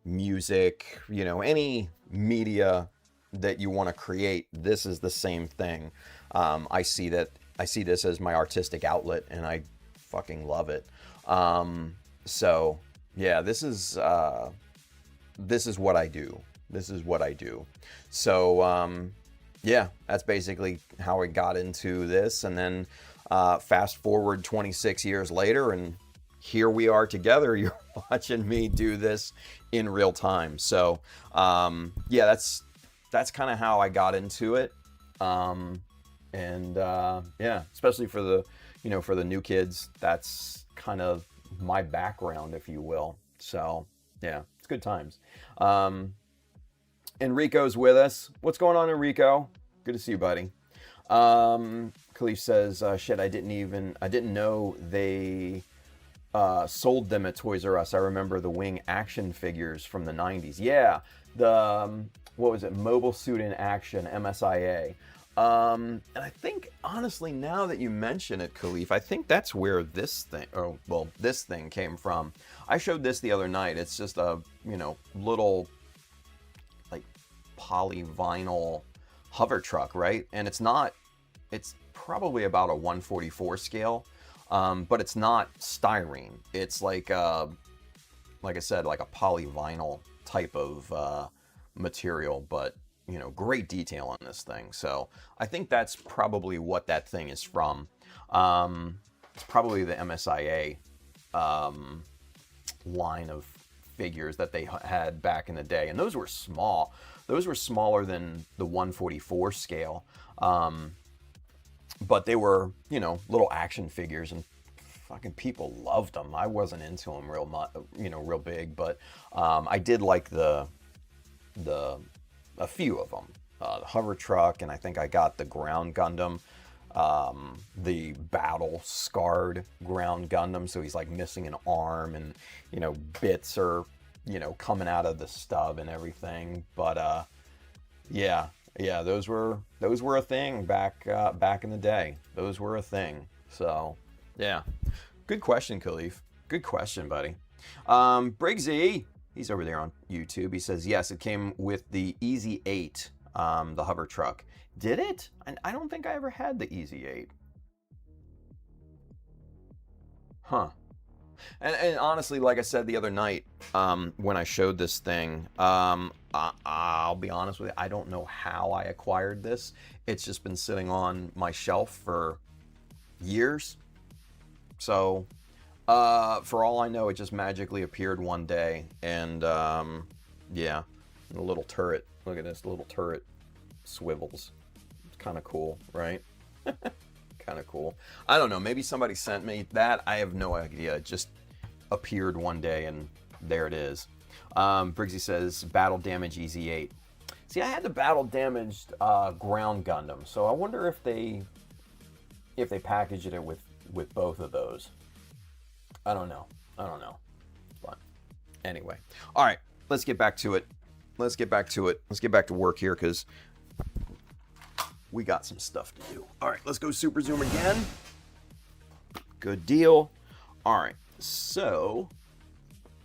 music, you know, any media that you want to create. This is the same thing. I see this as my artistic outlet, and I fucking love it. So yeah, this is what I do. This is what I do. So, yeah, that's basically how I got into this. And then fast forward 26 years later, and here we are together. You're watching me do this in real time. So, yeah, that's kind of how I got into it. Yeah, especially for the, you know, for the new kids, that's kind of my background, if you will. So, yeah, it's good times. Enrico's with us. What's going on, Enrico? Good to see you, buddy. Khalif says, shit, I didn't know they sold them at Toys R Us. I remember the Wing action figures from the 90s. Yeah, the, what was it? Mobile Suit in Action, MSIA. And I think, honestly, now that you mention it, Khalif, I think that's where this thing came from. I showed this the other night. It's just a, you know, little polyvinyl hover truck, right? And it's probably about a 1/44 scale, but it's not styrene. It's like I said, like a polyvinyl type of material, but you know, great detail on this thing. So I think that's probably what that thing is from. It's probably the MSIA line of figures that they had back in the day, and those were small. Those were smaller than the 1/44 scale, but they were, you know, little action figures, and fucking people loved them. I wasn't into them real big, but I did like a few of them. The hover truck, and I think I got the ground Gundam, the battle scarred ground Gundam. So he's like missing an arm, and you know, bits are, you know, coming out of the stub and everything. But yeah, those were a thing back in the day. Those were a thing. So yeah, good question, Khalif. Good question, buddy. Briggsy, he's over there on YouTube. He says yes, it came with the Easy 8, the hover truck. Did it? I don't think I ever had the Easy 8. Huh. And honestly, like I said the other night, when I showed this thing, I'll be honest with you, I don't know how I acquired this. It's just been sitting on my shelf for years. So, for all I know, it just magically appeared one day. And, yeah, the little turret. Look at this little turret swivels. It's kind of cool, right? Kind of cool. I don't know. Maybe somebody sent me that. I have no idea. It just appeared one day, and there it is. Briggsy says, battle damage Easy 8. See, I had the battle damaged ground Gundam, so I wonder if they packaged it with both of those. I don't know. But anyway. All right. Let's get back to it. Let's get back to work here, because we got some stuff to do. All right, let's go super zoom again. Good deal. All right, so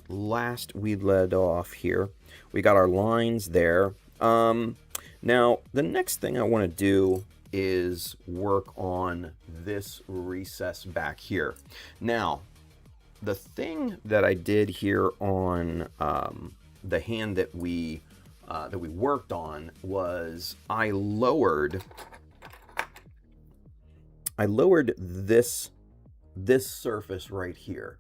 last we led off here, we got our lines there. Now, the next thing I want to do is work on this recess back here. Now, the thing that I did here on the hand that we worked on was I lowered this this surface right here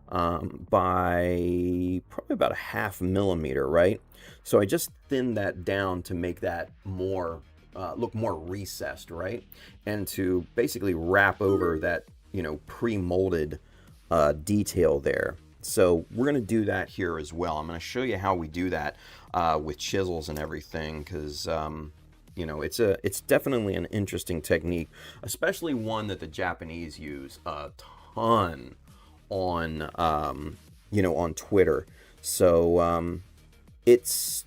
by probably about a 1/2 millimeter, right? So I just thinned that down to make that more look more recessed, right? And to basically wrap over that, you know, pre-molded detail there. So we're going to do that here as well. I'm going to show you how we do that with chisels and everything, because you know, it's definitely an interesting technique, especially one that the Japanese use a ton on you know, on Twitter. So it's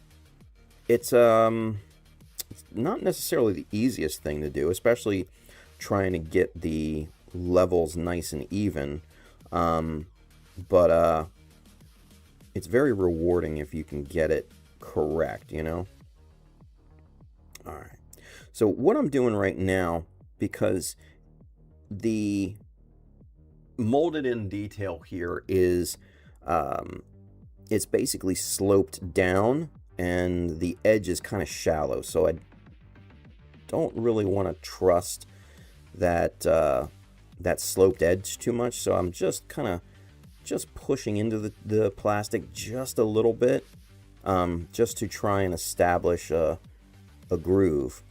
not necessarily the easiest thing to do, especially trying to get the levels nice and even. But it's very rewarding if you can get it correct, you know? All right. So what I'm doing right now, because the molded in detail here is, it's basically sloped down and the edge is kind of shallow. So I don't really want to trust that, that sloped edge too much. So I'm just kind of pushing into the plastic just a little bit, just to try and establish a groove.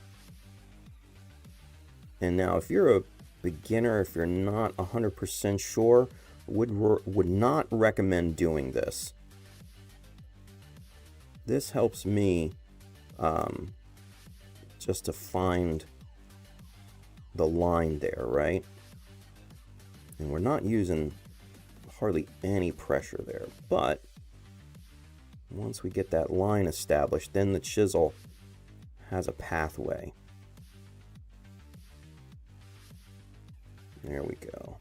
And now if you're a beginner, if you're not 100% sure, would not recommend doing this. This helps me just to find the line there, right? And we're not using hardly any pressure there, but once we get that line established, then the chisel has a pathway. There we go.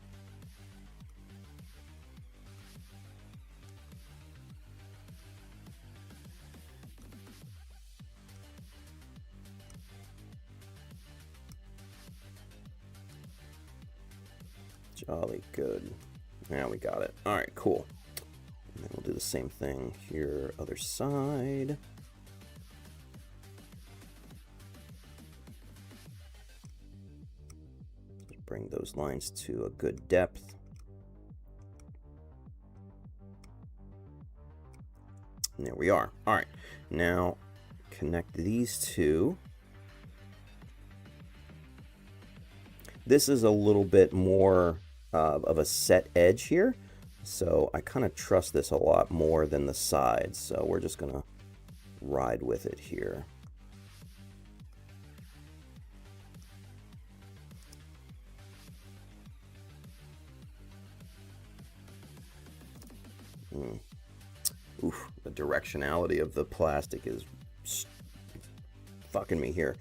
Jolly good. Now we got it. All right, cool. And then we'll do the same thing here, other side. Bring those lines to a good depth. And there we are. All right, now connect these two. This is a little bit more of a set edge here, so I kind of trust this a lot more than the sides. So we're just gonna ride with it here. Oof, the directionality of the plastic is fucking me here.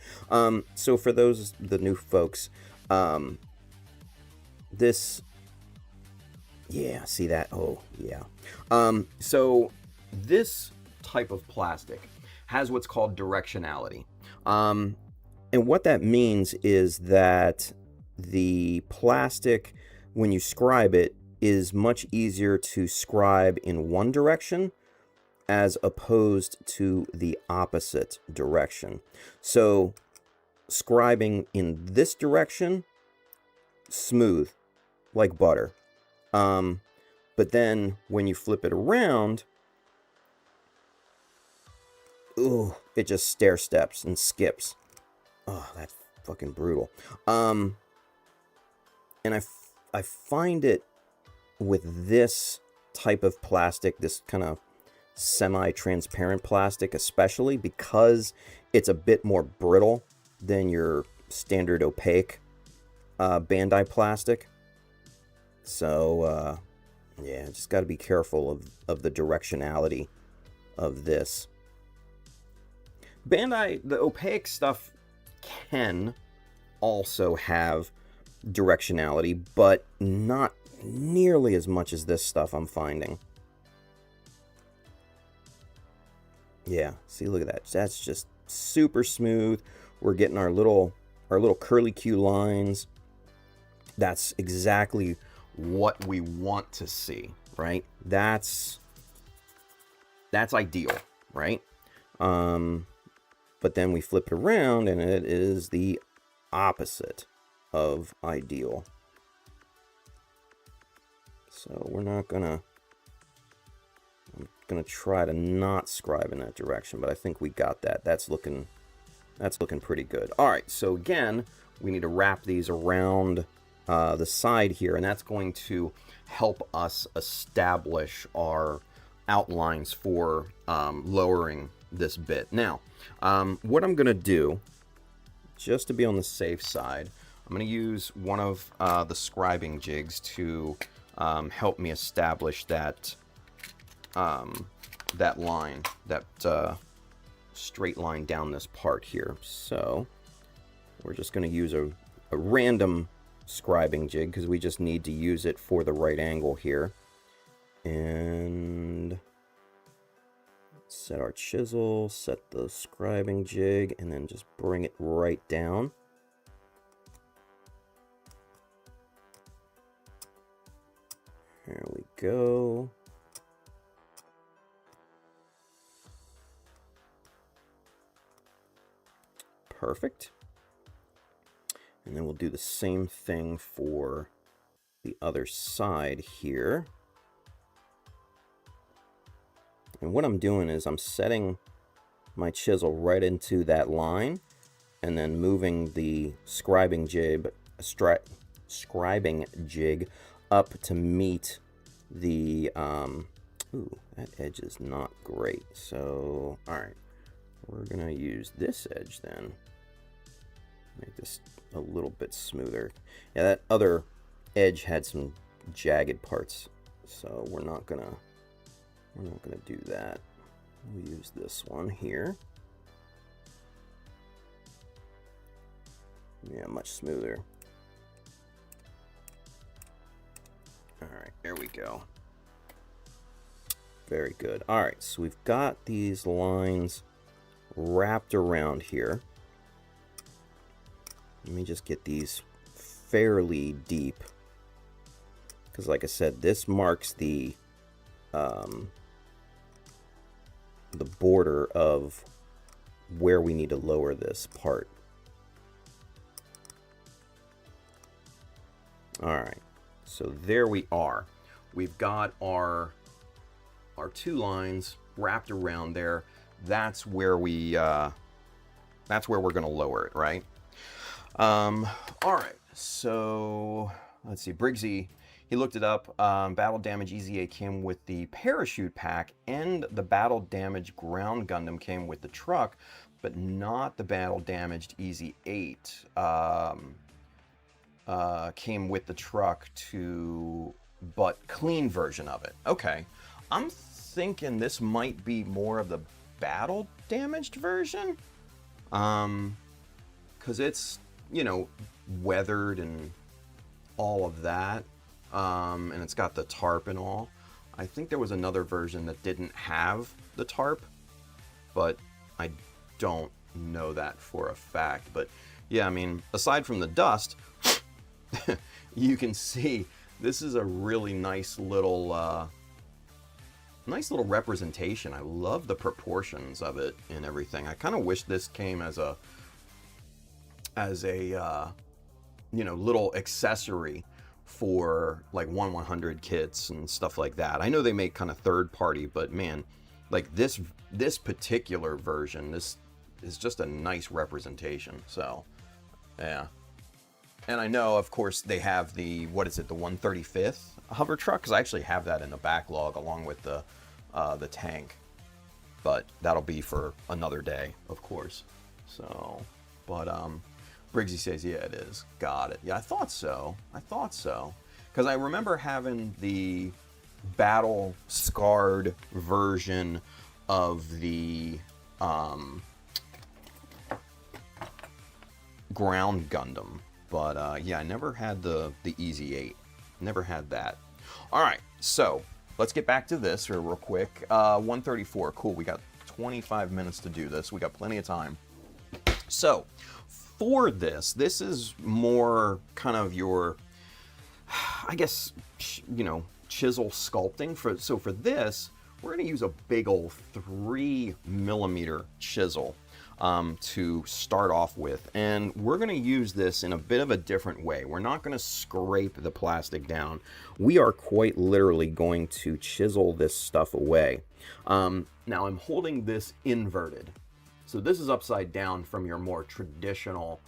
So for the new folks, this, yeah, see that? Oh, yeah. So this type of plastic has what's called directionality. And what that means is that the plastic, when you scribe it, is much easier to scribe in one direction as opposed to the opposite direction. So scribing in this direction, smooth like butter. But then when you flip it around, ooh, it just stair steps and skips. Oh, that's fucking brutal. And I find it with this type of plastic, this kind of semi-transparent plastic, especially because it's a bit more brittle than your standard opaque Bandai plastic. So yeah, just got to be careful of the directionality of this. Bandai, the opaque stuff can also have directionality, but not nearly as much as this stuff I'm finding. Yeah, see, look at that. That's just super smooth. We're getting our little curly Q lines. That's exactly what we want to see, right? That's ideal, right? But then we flip it around and it is the opposite of ideal. So we're not gonna, I'm gonna try to not scribe in that direction, but I think we got that. That's looking pretty good. All right, so again, we need to wrap these around the side here, and that's going to help us establish our outlines for lowering this bit. Now, what I'm gonna do, just to be on the safe side, I'm going to use one of the scribing jigs to help me establish that that line, that straight line down this part here. So we're just going to use a random scribing jig because we just need to use it for the right angle here. And set our chisel, set the scribing jig, and then just bring it right down. There we go. Perfect. And then we'll do the same thing for the other side here. And what I'm doing is I'm setting my chisel right into that line and then moving the scribing jig up to meet the ooh, that edge is not great. So all right, we're gonna use this edge then, make this a little bit smoother. Yeah, that other edge had some jagged parts, so we're not gonna do that. We'll use this one here. Yeah, much smoother. Alright, there we go. Very good. Alright, so we've got these lines wrapped around here. Let me just get these fairly deep, because like I said, this marks the border of where we need to lower this part. Alright, so there we are. We've got our two lines wrapped around there. That's where we're gonna lower it, right? Alright, so let's see, Briggsy, he looked it up. Battle Damage Easy 8 came with the parachute pack, and the Battle Damage Ground Gundam came with the truck, but not the Battle Damaged Easy 8. Came with the truck but clean version of it. Okay, I'm thinking this might be more of the Battle Damaged version, because it's, you know, weathered and all of that. And it's got the tarp and all. I think there was another version that didn't have the tarp, but I don't know that for a fact. But yeah, I mean, aside from the dust, you can see this is a really nice little representation. I love the proportions of it and everything. I kind of wish this came as a you know, little accessory for like 1/100 kits and stuff like that. I know they make kind of third party, but man, like this particular version, this is just a nice representation. So yeah. And I know, of course, they have the, what is it, the 135th hover truck, because I actually have that in the backlog along with the tank. But that'll be for another day, of course. So, but Briggsy says, yeah, it is. Got it. Yeah, I thought so. Because I remember having the battle scarred version of the Ground Gundam. But yeah, I never had the Easy 8. Never had that. All right, so let's get back to this here real quick. 134, cool. We got 25 minutes to do this. We got plenty of time. So for this is more kind of your, I guess, you know, chisel sculpting. So for this, we're going to use a big old 3mm chisel. to start off with. And we're going to use this in a bit of a different way. We're not going to scrape the plastic down. We are quite literally going to chisel this stuff away. Now I'm holding this inverted. So this is upside down from your more traditional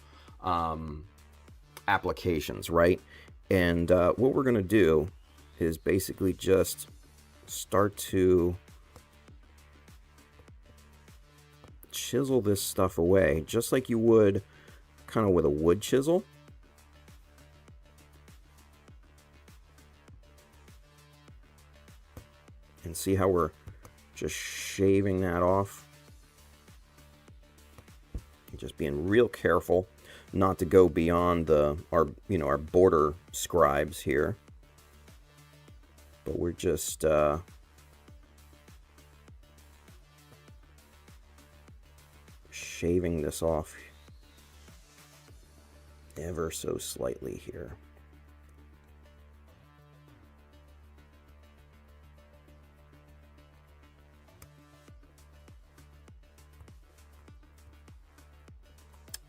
applications, right? And what we're going to do is basically just start to chisel this stuff away, just like you would kind of with a wood chisel. And see how we're just shaving that off? Just being real careful not to go beyond our border scribes here. But we're just shaving this off ever so slightly here.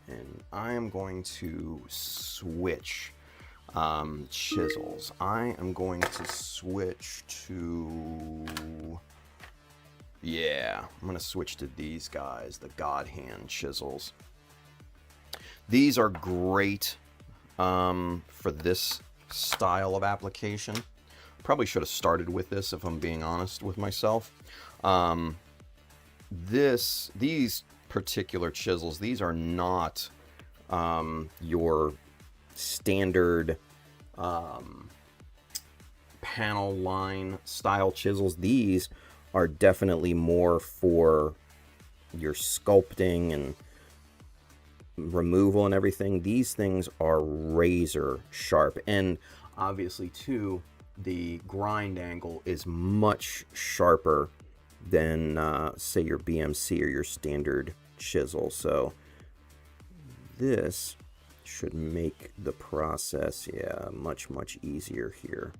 And I am going to switch chisels. I am going to switch to, yeah, I'm going to switch to these guys, the God Hand chisels. These are great for this style of application. Probably should have started with this if I'm being honest with myself. These particular chisels, these are not your standard panel line style chisels. These are definitely more for your sculpting and removal and everything. These things are razor sharp, and obviously too, the grind angle is much sharper than say your BMC or your standard chisel. So this should make the process, yeah, much easier here.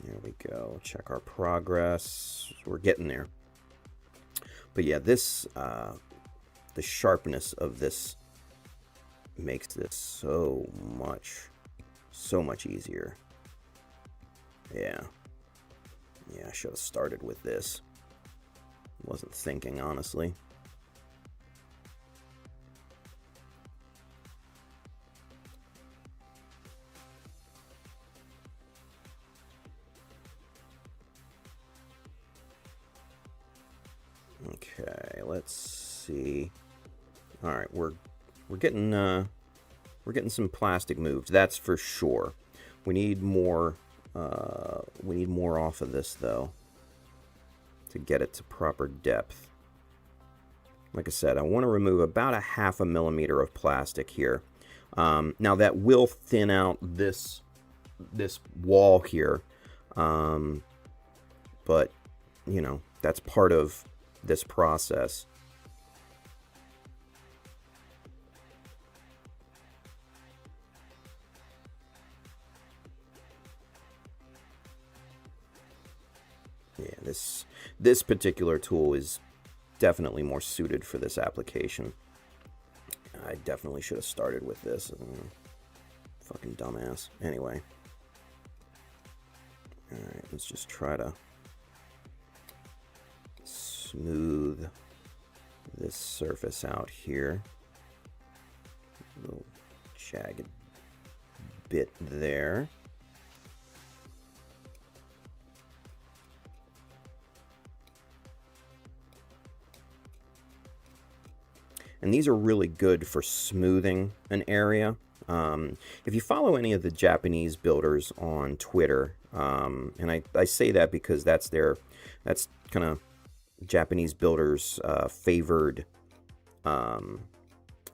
There we go. Check our progress. We're getting there. But yeah, this the sharpness of this makes this so much easier. Yeah, I should have started with this. Wasn't thinking, honestly. Okay, let's see. All right, we're getting some plastic moved. That's for sure. We need more. We need more off of this though to get it to proper depth. Like I said, I want to remove about a 0.5 millimeter of plastic here. Now that will thin out this wall here, but you know, that's part of this process. Yeah, this particular tool is definitely more suited for this application. I definitely should have started with this. Fucking dumbass. Anyway. Alright, let's just try to smooth this surface out here. A little jagged bit there. And these are really good for smoothing an area. If you follow any of the Japanese builders on Twitter, and I say that because that's kind of Japanese builders' favored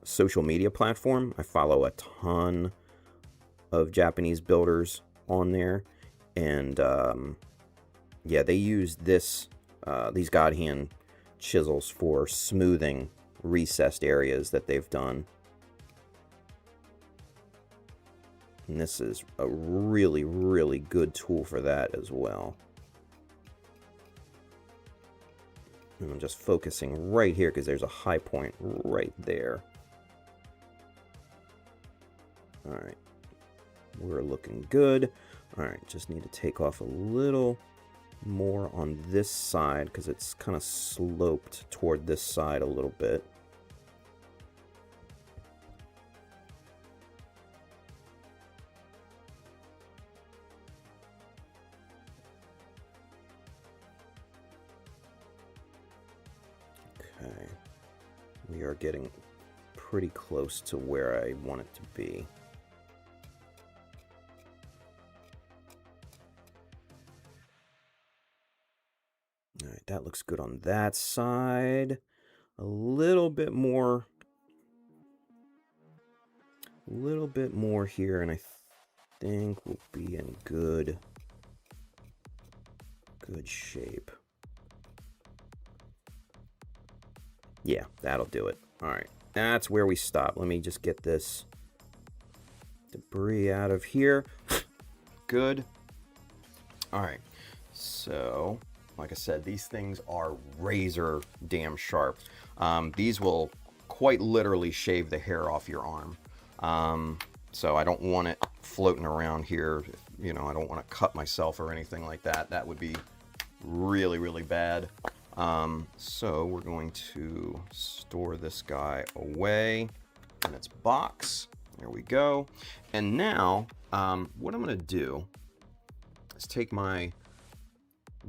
social media platform. I follow a ton of Japanese builders on there, and yeah, they use these God Hand chisels for smoothing recessed areas that they've done. And this is a really, really good tool for that as well. And I'm just focusing right here because there's a high point right there. Alright. We're looking good. Alright, just need to take off a little more on this side because it's kind of sloped toward this side a little bit. Okay, we are getting pretty close to where I want it to be. All right, that looks good on that side. A little bit more here, and I think we'll be in good shape. Yeah, that'll do it. All right, that's where we stop. Let me just get this debris out of here. Good. All right, so like I said, these things are razor damn sharp. These will quite literally shave the hair off your arm. So I don't want it floating around here. You know, I don't want to cut myself or anything like that. That would be really, really bad. So we're going to store this guy away in its box. There we go. And now, what I'm going to do is take my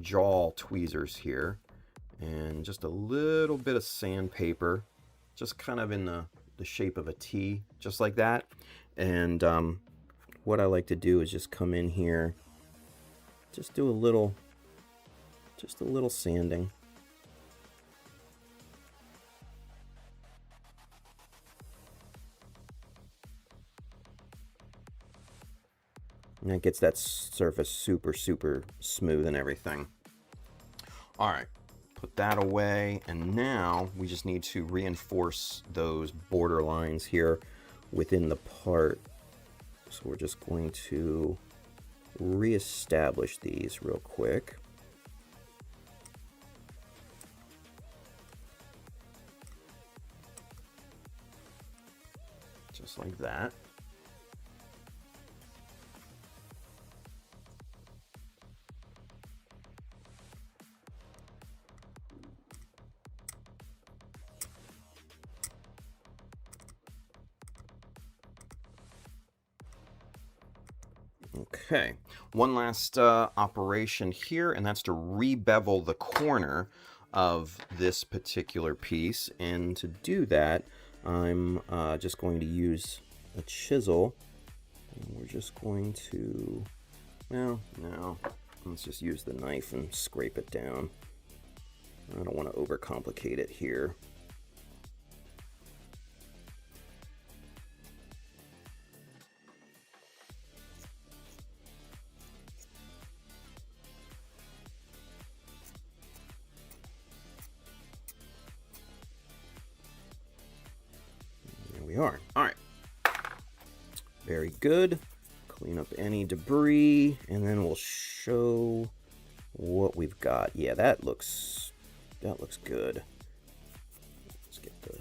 jaw tweezers here and just a little bit of sandpaper, just kind of in the shape of a T, just like that. And what I like to do is just come in here, just do a little sanding. And that gets that surface super, super smooth and everything. All right, put that away. And now we just need to reinforce those border lines here within the part. So we're just going to reestablish these real quick. Just like that. Okay, one last operation here, and that's to re-bevel the corner of this particular piece. And to do that, I'm just going to use a chisel. And we're just going to, well, no, let's just use the knife and scrape it down. I don't want to overcomplicate it here. We are. All right. Very good. Clean up any debris, and then we'll show what we've got. Yeah, that looks good. Let's get the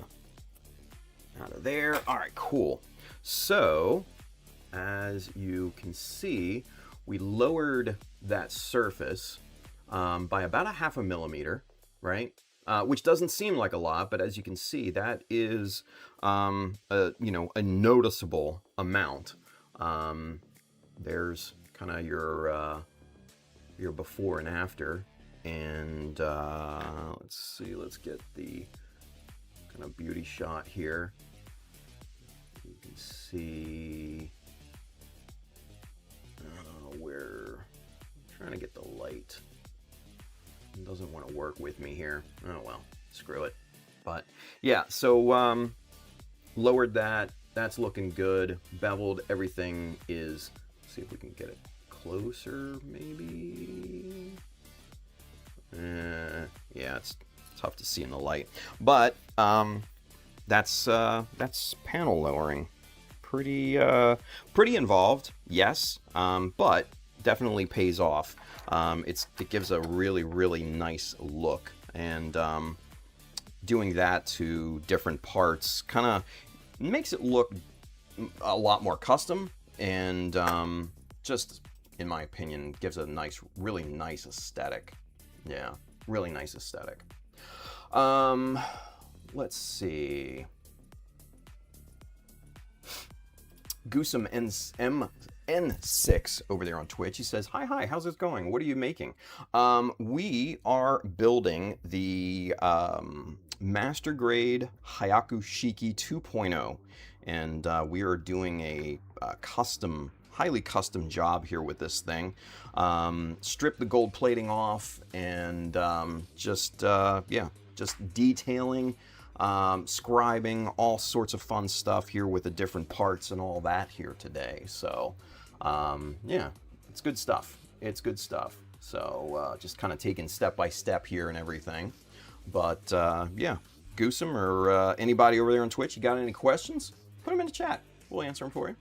out of there. All right, cool. So, as you can see, we lowered that surface by about 0.5 millimeter, right? Which doesn't seem like a lot, but as you can see, that is a noticeable amount. There's kind of your before and after, and let's see, let's get the kind of beauty shot here. You can see where I'm trying to get the light. It doesn't want to work with me here. Oh well, screw it. But yeah, so lowered that. That's looking good. Beveled. Everything is. Let's see if we can get it closer, maybe. Yeah, it's tough to see in the light. But that's panel lowering. pretty involved, yes, but definitely pays off. It gives a really nice look, and doing that to different parts kind of makes it look a lot more custom, and just in my opinion gives a really nice aesthetic. Yeah, really nice aesthetic. Let's see. Goosum N6 over there on Twitch. He says, hi, how's it going? What are you making? We are building the master grade Hyaku Shiki 2.0, and we are doing a highly custom job here with this thing. Strip the gold plating off, and just detailing, scribing, all sorts of fun stuff here with the different parts and all that here today. So yeah, it's good stuff. It's good stuff. So just kind of taking step by step here and everything. But yeah, Goosum or anybody over there on Twitch, you got any questions? Put them in the chat. We'll answer them for you.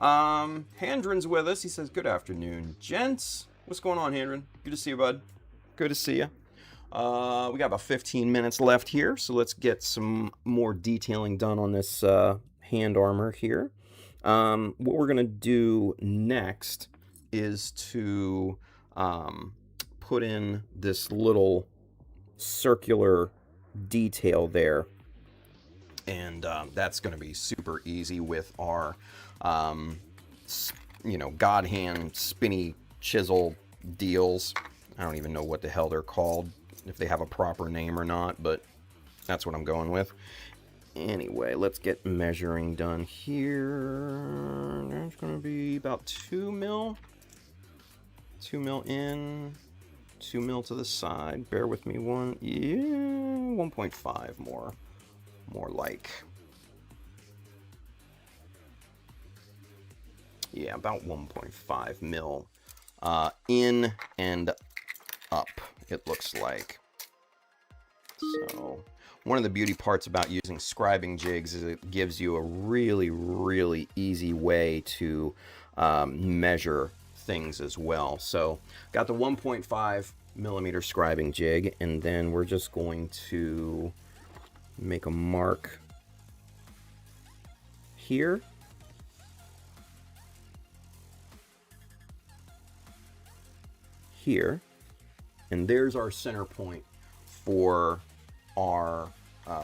Handren's with us. He says, good afternoon, gents. What's going on, Handren? Good to see you, bud. Good to see you. We got about 15 minutes left here, so let's get some more detailing done on this hand armor here. What we're going to do next is to put in this little circular detail there, and that's going to be super easy with our god hand spinny chisel deals. I don't even know what the hell they're called, if they have a proper name or not, but that's what I'm going with. Anyway, let's get measuring done here. There's going to be about 2 mil. 2 mil in, 2 mil to the side. Bear with me, 1.5 more like. Yeah, about 1.5 mil in and up, it looks like. So one of the beauty parts about using scribing jigs is it gives you a really easy way to measure things as well. So got the 1.5 millimeter scribing jig, and then we're just going to make a mark here. Here, and there's our center point for our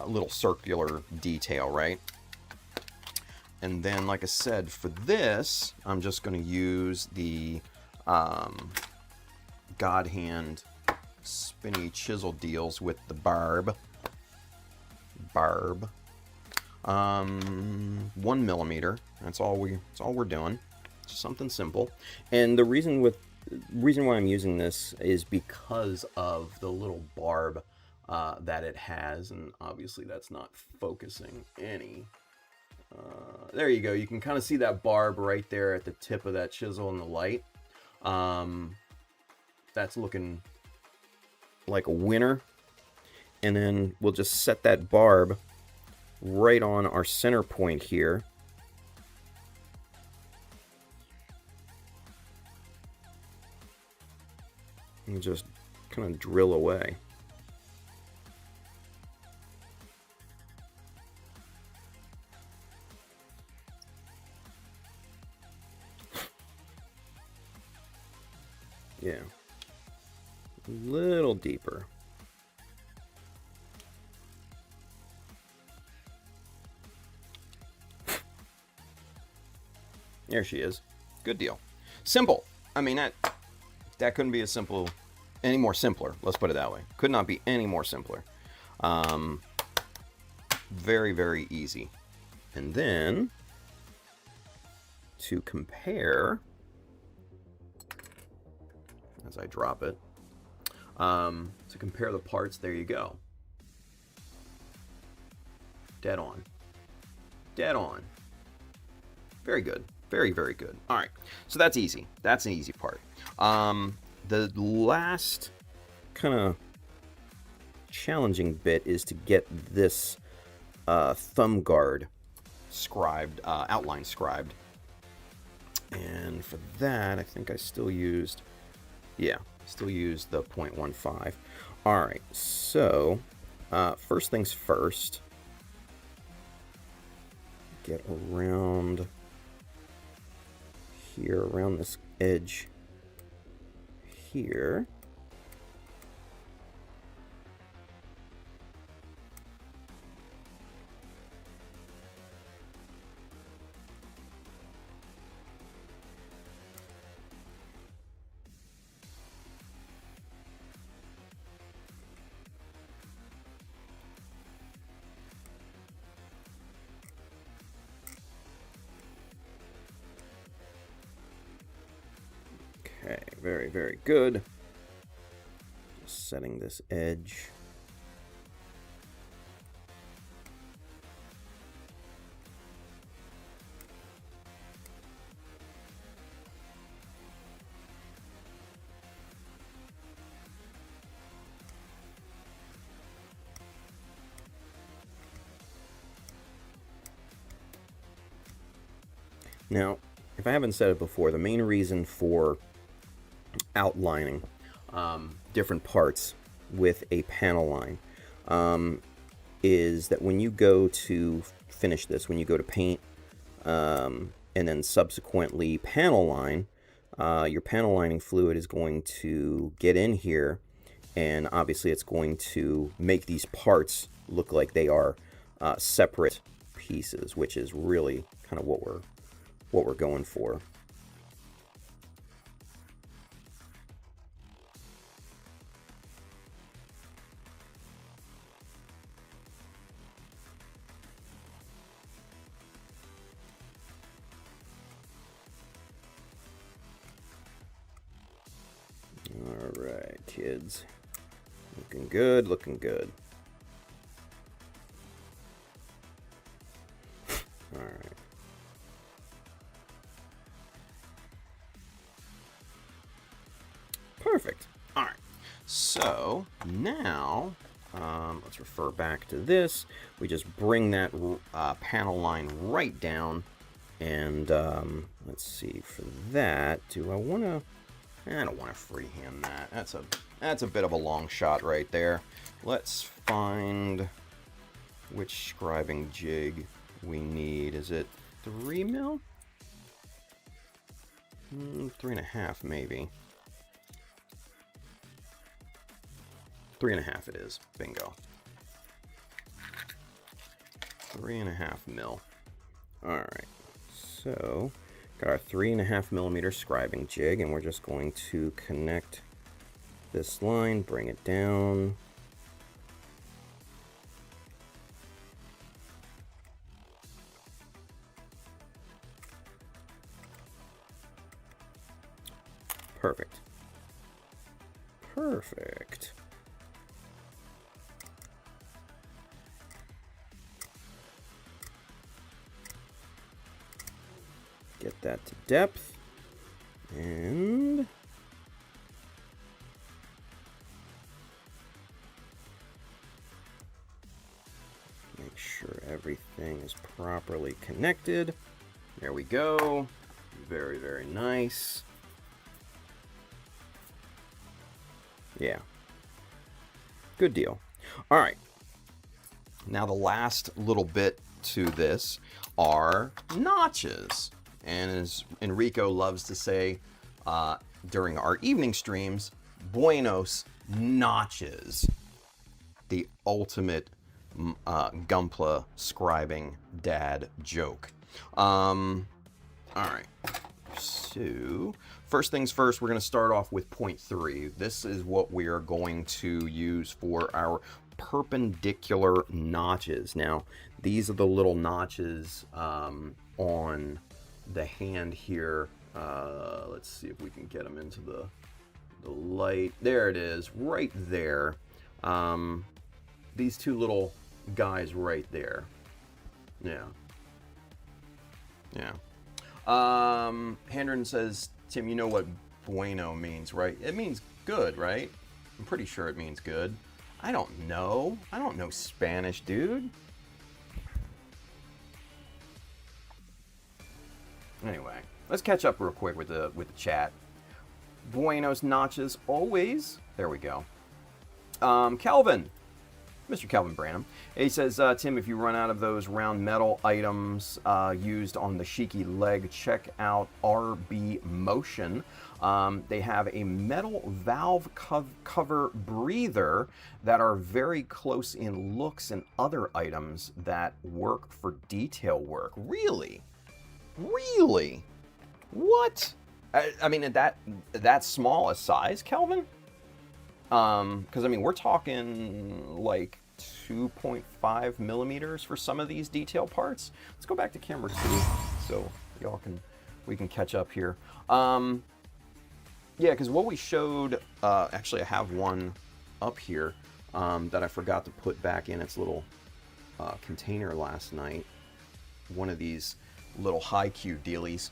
little circular detail, right? And then, like I said, for this, I'm just going to use the God hand spinny chisel deals with the barb. 1 millimeter. That's all we're doing. Just something simple. And the reason why I'm using this is because of the little barb that it has, and obviously that's not focusing any. There you go. You can kind of see that barb right there at the tip of that chisel in the light. That's looking like a winner. And then we'll just set that barb right on our center point here. And just kind of drill away. Yeah. A little deeper. There she is. Good deal. Simple. I mean, that couldn't be any more simpler. Let's put it that way. Could not be any more simpler. Very easy. And then to compare, as I drop it, to compare the parts, there you go. Dead on. Dead on. Very good. Very good. All right. So that's easy. That's an easy part. The last kind of challenging bit is to get this thumb guard scribed, outline scribed. And for that, I think I still used, yeah, still used the 0.15. All right, so first things first, get around here, around this edge here. Okay, very, very good. Just setting this edge. Now, if I haven't said it before, the main reason for outlining different parts with a panel line is that when you go to finish this, when you go to paint and then subsequently panel line, your panel lining fluid is going to get in here, and obviously it's going to make these parts look like they are separate pieces, which is really kind of what we're going for. All right, kids. Looking good, looking good. All right. Perfect. All right. So now, let's refer back to this. We just bring that panel line right down, and let's see. For that, do I want to? I don't want to freehand that. That's a bit of a long shot right there. Let's find which scribing jig we need. Is it 3 mil? 3.5 maybe. 3.5 it is. Bingo. 3.5 mil. Alright. So, got our 3.5 millimeter scribing jig, and we're just going to connect this line, bring it down. Perfect. Perfect. Get that to depth, and make sure everything is properly connected. There we go. Very, very nice. Yeah. Good deal. All right. Now the last little bit to this are notches. And as Enrico loves to say during our evening streams, buenos notches. The ultimate Gunpla scribing dad joke. All right. So, first things first, we're going to start off with 0.3. This is what we are going to use for our perpendicular notches. Now, these are the little notches on the hand here. Let's see if we can get them into the light. There it is, right there. These two little guys right there. Yeah. Yeah. Handren says, Tim, you know what bueno means, right? It means good, right? I'm pretty sure it means good. I don't know. I don't know Spanish, dude. Anyway, let's catch up real quick with the chat. Buenos notches always. There we go. Calvin, Mr. Calvin Branham. He says, Tim, if you run out of those round metal items used on the Shiki leg, check out RB Motion. They have a metal valve cover breather that are very close in looks and other items that work for detail work. Really? Really? What? I mean, that small a size, Kelvin? Because I mean, we're talking like 2.5 millimeters for some of these detail parts. Let's go back to camera 2 so we can catch up here. Yeah, because what we showed, actually I have one up here that I forgot to put back in its little container last night. One of these little Hyaku dealies.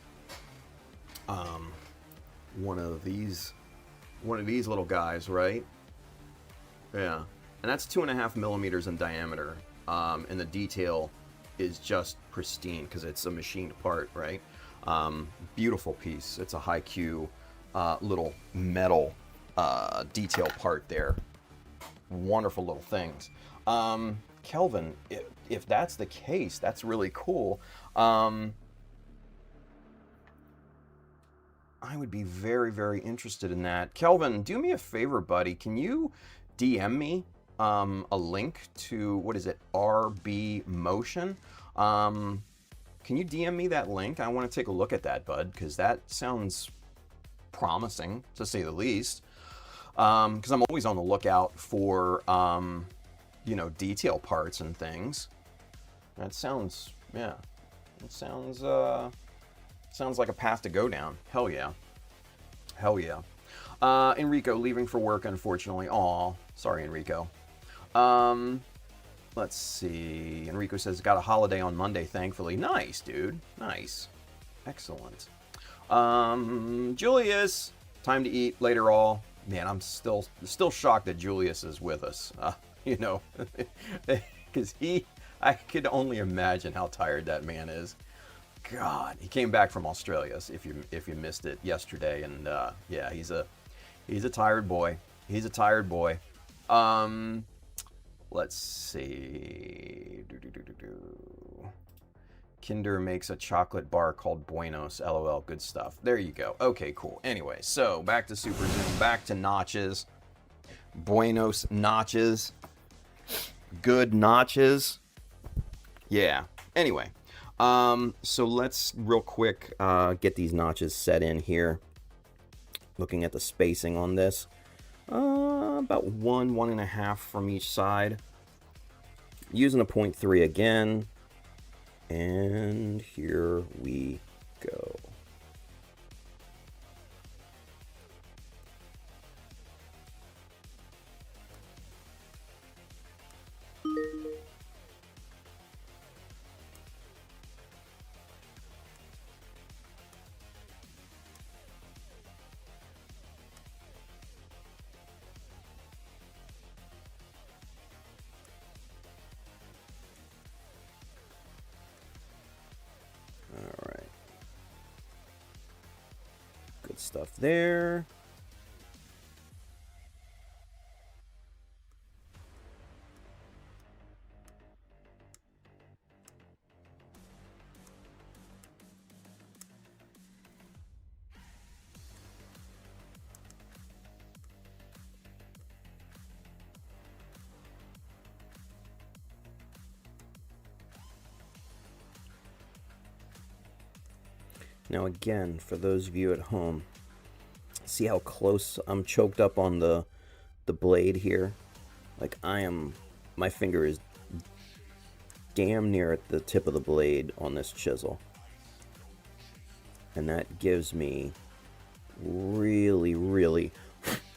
One of these little guys, right? Yeah, and that's 2.5 millimeters in diameter, and the detail is just pristine because it's a machined part, right? Beautiful piece. It's a Hyaku little metal detail part there. Wonderful little things. Kelvin, if that's the case, that's really cool. I would be very, very interested in that. Kelvin, do me a favor, buddy. Can you DM me a link to, what is it, RB Motion? Can you DM me that link? I want to take a look at that, bud, because that sounds promising, to say the least. Because I'm always on the lookout for, you know, detail parts and things. That sounds, yeah, it sounds like a path to go down. Hell yeah. Hell yeah. Enrico, leaving for work, unfortunately. Aw, sorry, Enrico. Let's see. Enrico says, got a holiday on Monday, thankfully. Nice, dude. Nice. Excellent. Julius, time to eat later all. Man, I'm still shocked that Julius is with us. You know, because I could only imagine how tired that man is. God, he came back from Australia. If you missed it yesterday, and yeah, he's a tired boy. He's a tired boy. Let's see. Kinder makes a chocolate bar called Buenos. LOL. Good stuff. There you go. Okay, cool. Anyway, so back to Super Zoom. Back to notches. Buenos notches. Good notches. Yeah. Anyway. So let's real quick get these notches set in here. Looking at the spacing on this, about 1.5 from each side. Using a 0.3 again, and here we go. Alright. Good stuff there. Now again, for those of you at home, see how close I'm choked up on the blade here? Like my finger is damn near at the tip of the blade on this chisel. And that gives me really, really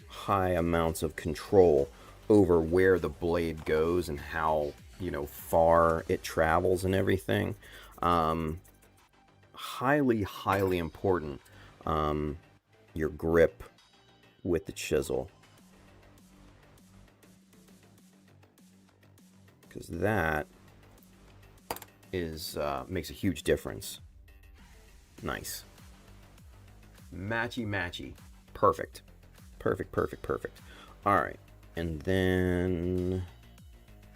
high amounts of control over where the blade goes and how, you know, far it travels and everything. Highly, highly important, your grip with the chisel, because that is makes a huge difference. Nice. Matchy matchy. Perfect. Perfect, perfect, perfect. All right. And then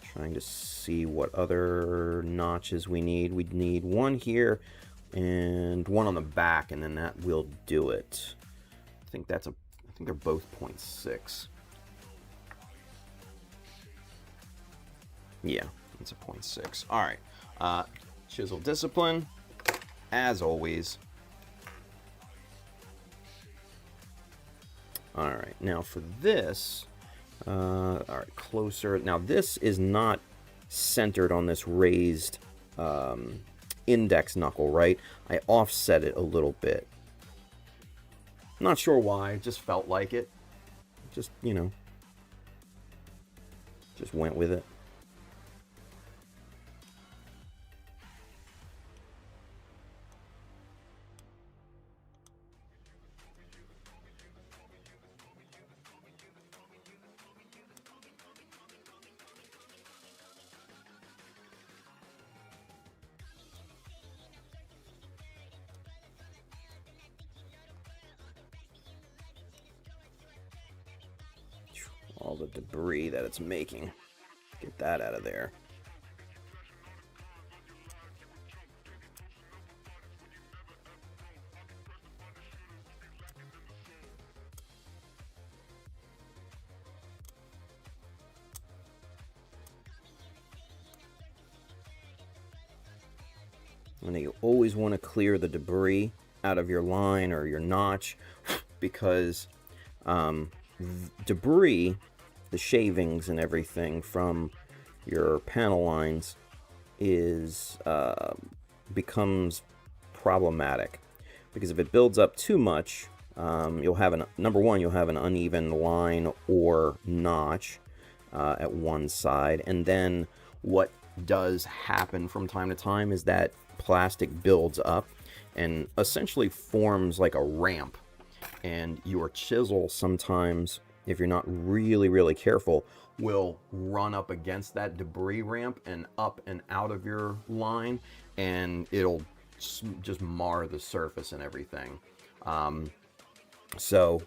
trying to see what other notches we need. We'd need one here and one on the back, and then that will do it. I think they're both 0.6. Yeah, it's a 0.6. All right. Chisel discipline, as always. All right, now for this, all right, closer. Now this is not centered on this raised index knuckle, right? I offset it a little bit. Not sure why, just felt like it. Just, you know, just went with it. All the debris that it's making. Get that out of there. And you always want to clear the debris out of your line or your notch, because debris, the shavings and everything from your panel lines, is becomes problematic, because if it builds up too much, you'll have number one, you'll have an uneven line or notch at one side, and then what does happen from time to time is that plastic builds up and essentially forms like a ramp, and your chisel sometimes, if you're not really careful, will run up against that debris ramp and up and out of your line, and it'll just mar the surface and everything. So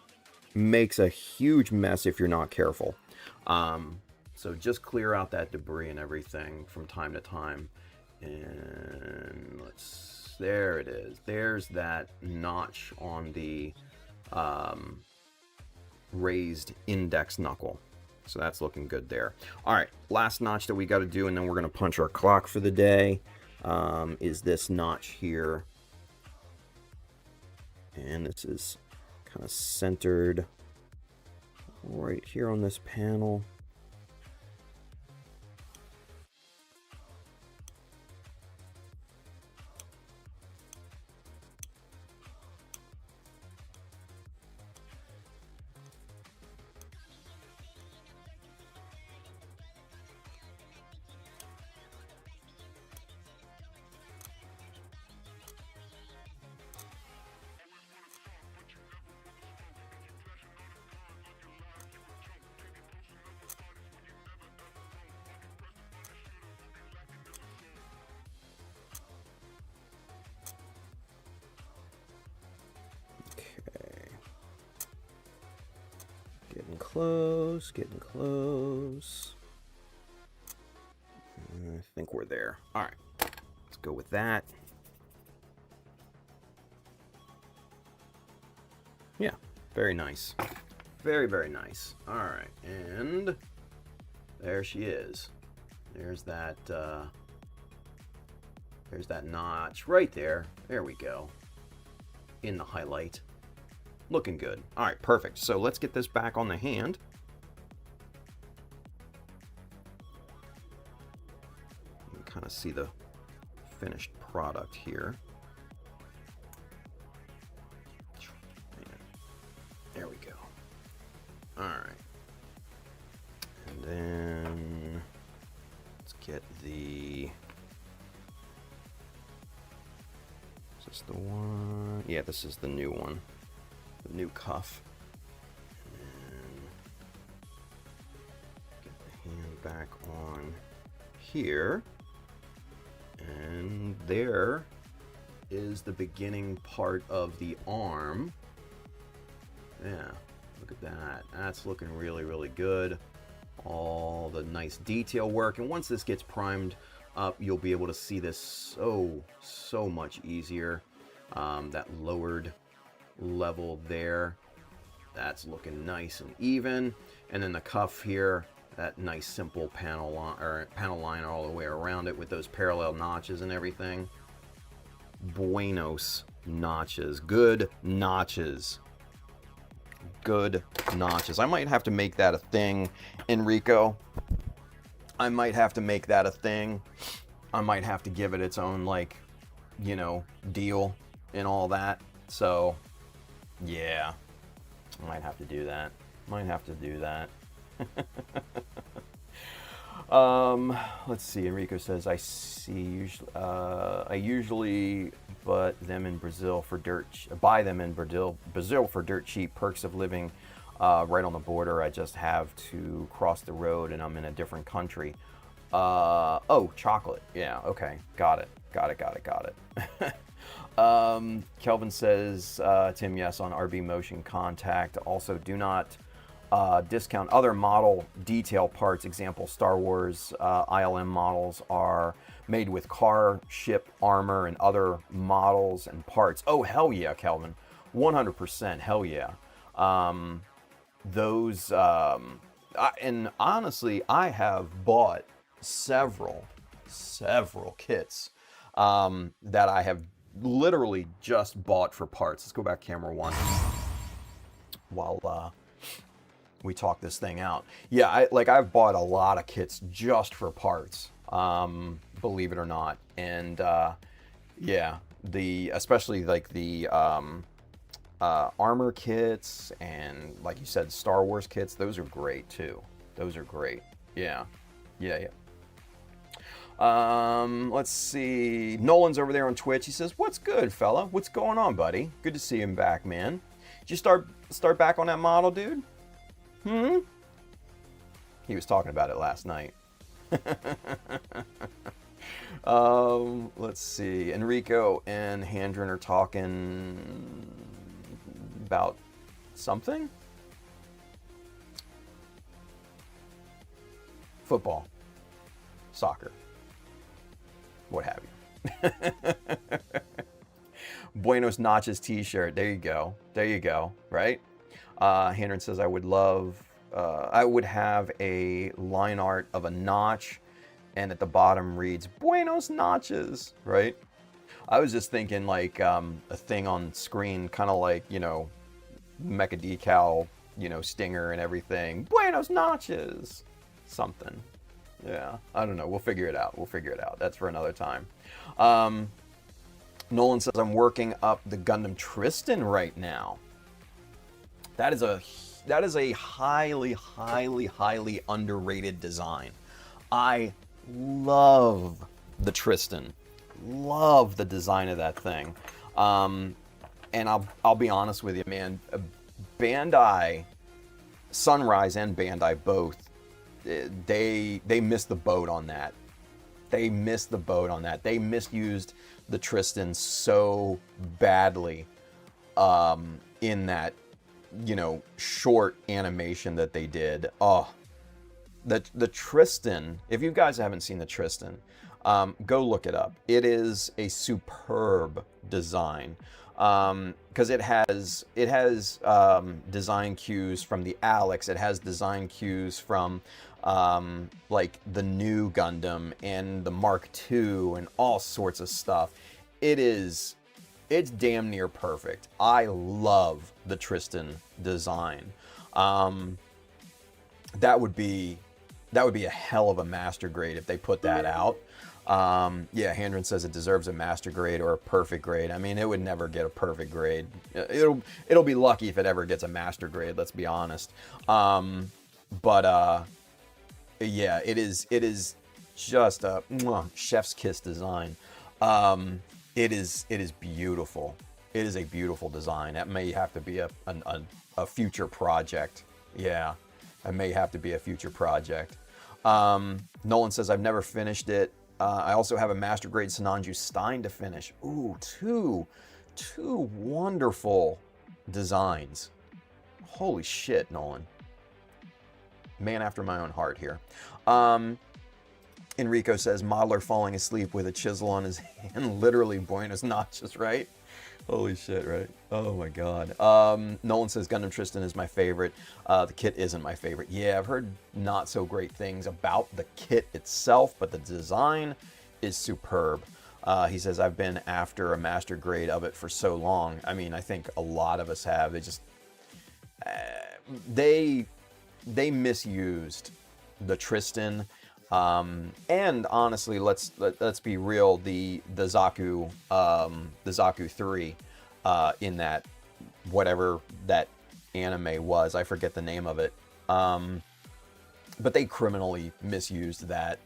makes a huge mess if you're not careful. So just clear out that debris and everything from time to time. And there it is. There's that notch on the raised index knuckle. So that's looking good there. All right, last notch that we got to do, and then we're going to punch our clock for the day, is this notch here. And this is kind of centered right here on this panel. Getting close. I think we're there. All right, let's go with that. Yeah, very nice. Very nice. All right, and there she is. There's that notch right there. There we go. In the highlight. Looking good. All right, perfect. So let's get this back on the hand. You can kind of see the finished product here. There we go. All right. And then let's get the... Is this the one? Yeah, this is the new one. The new cuff. And get the hand back on here. And there is the beginning part of the arm. Yeah, look at that. That's looking really, really good. All the nice detail work. And once this gets primed up, you'll be able to see this so much easier. That lowered level there, that's looking nice and even. And then the cuff here, that nice simple panel line all the way around it with those parallel notches and everything. Buenos notches. Good notches. Good notches. I might have to make that a thing, Enrico. I might have to make that a thing. I might have to give it its own, like, you know, deal and all that. So, yeah. I might have to do that. Might have to do that. Let's see. Enrico says, I usually buy them in Brazil for dirt cheap. Perks of living right on the border. I just have to cross the road and I'm in a different country. Oh, chocolate. Yeah, okay. Got it. Kelvin says, Tim, yes, on RB Motion Contact. Also, do not discount other model detail parts. Example, Star Wars ILM models are made with car, ship, armor, and other models and parts. Oh, hell yeah, Kelvin. 100%, hell yeah. And honestly, I have bought several kits that I have literally just bought for parts. Let's go back camera one while we talk this thing out. Yeah, I've bought a lot of kits just for parts, believe it or not. And yeah, especially like the armor kits and, like you said, Star Wars kits, those are great too. Those are great. Yeah. Let's see. Nolan's over there on Twitch. He says, "What's good, fella? What's going on, buddy? Good to see him back, man. Did you start back on that model, dude? He was talking about it last night." Let's see. Enrico and Handren are talking about something. Football, soccer, what have you. Buenos Notches t-shirt. There you go, right? Handren says, I would have a line art of a notch and at the bottom reads Buenos Notches, right? I was just thinking like a thing on screen, kind of like, you know, Mecha Decal, you know, stinger and everything. Buenos Notches. Something. Yeah, I don't know. We'll figure it out. That's for another time. Nolan says, I'm working up the Gundam Tristan right now. That is a highly underrated design. I love the Tristan. Love the design of that thing. And I'll be honest with you, man. Bandai, Sunrise and Bandai both, they missed the boat on that. They misused the Tristan so badly in that, you know, short animation that they did. Oh, the Tristan, if you guys haven't seen the Tristan, go look it up. It is a superb design. Because it has design cues from the Alex. It has design cues from like the new Gundam and the Mark II and all sorts of stuff. It's damn near perfect. I love the Tristan design. That would be a hell of a master grade if they put that out. Yeah, Handren says it deserves a master grade or a perfect grade. I mean, it would never get a perfect grade. It'll be lucky if it ever gets a master grade, let's be honest. But yeah, it is just a chef's kiss design. It is beautiful. It is a beautiful design. That may have to be a future project. Yeah, that may have to be a future project. Nolan says, I've never finished it. I also have a Master Grade Sinanju Stein to finish. Ooh, two wonderful designs. Holy shit, Nolan. Man after my own heart here. Enrico says, modeler falling asleep with a chisel on his hand. Literally Buenos Notches, right? Holy shit, right? Oh my god. Nolan says Gundam Tristan is my favorite. The kit isn't my favorite. Yeah, I've heard not so great things about the kit itself, but the design is superb. He says, I've been after a master grade of it for so long. I mean, I think a lot of us have. They just... they misused the Tristan. And honestly, let's be real. The Zaku 3, in that whatever that anime was, I forget the name of it. But they criminally misused that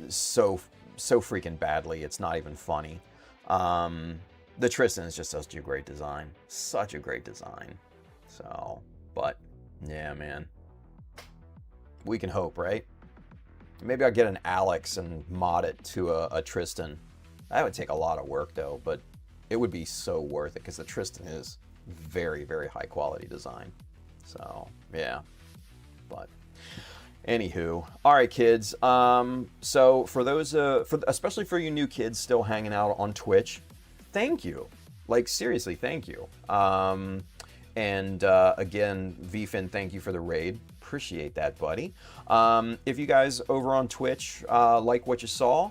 so freaking badly. It's not even funny. The Tristan is just such a great design, such a great design. So, but yeah, man, we can hope, right? Maybe I'll get an Alex and mod it to a Tristan. That would take a lot of work though, but it would be so worth it because the Tristan is very, very high quality design. So yeah, but anywho, all right, kids. So for those, especially for you new kids still hanging out on Twitch, thank you. Like seriously, thank you. And again, VFin, thank you for the raid. Appreciate that, buddy. If you guys over on Twitch like what you saw,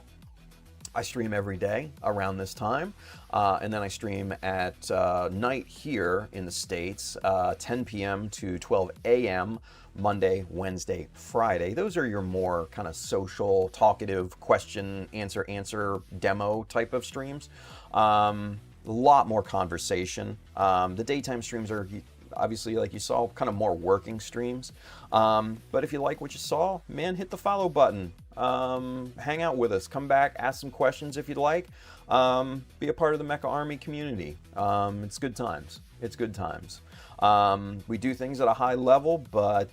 I stream every day around this time. And then I stream at night here in the States, 10 p.m. to 12 a.m. Monday, Wednesday, Friday. Those are your more kind of social, talkative, question, answer demo type of streams. A lot more conversation. The daytime streams are obviously, like you saw, kind of more working streams. But if you like what you saw, man, hit the follow button. Hang out with us. Come back, ask some questions if you'd like. Be a part of the Mecha Army community. It's good times. It's good times. We do things at a high level, but,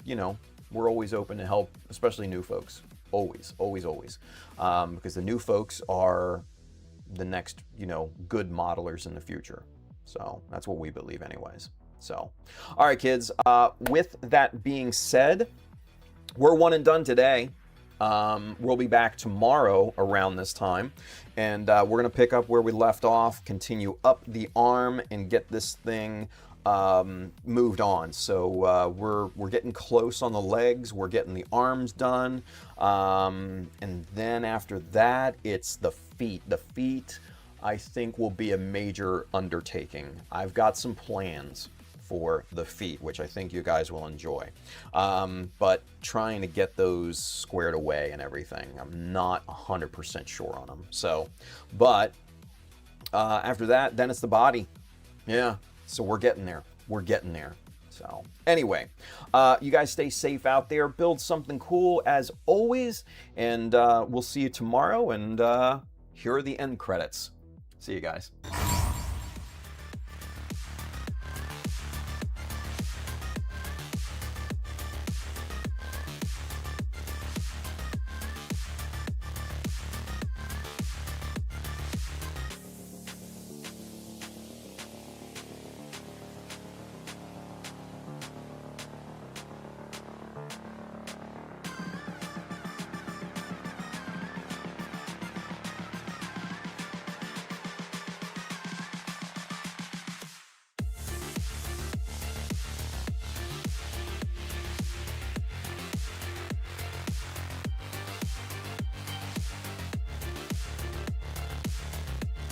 you know, we're always open to help, especially new folks. Always, always, always. Because the new folks are the next, you know, good modelers in the future. So that's what we believe anyways. So, all right, kids, with that being said, we're one and done today. We'll be back tomorrow around this time, and we're going to pick up where we left off, continue up the arm, and get this thing moved on. So we're getting close on the legs, we're getting the arms done, and then after that, it's the feet. The feet, I think, will be a major undertaking. I've got some plans for the feet, which I think you guys will enjoy. But trying to get those squared away and everything, I'm not 100% sure on them. So, but after that, then it's the body. Yeah, so we're getting there. We're getting there. So anyway, you guys stay safe out there. Build something cool as always. And we'll see you tomorrow. And here are the end credits. See you guys.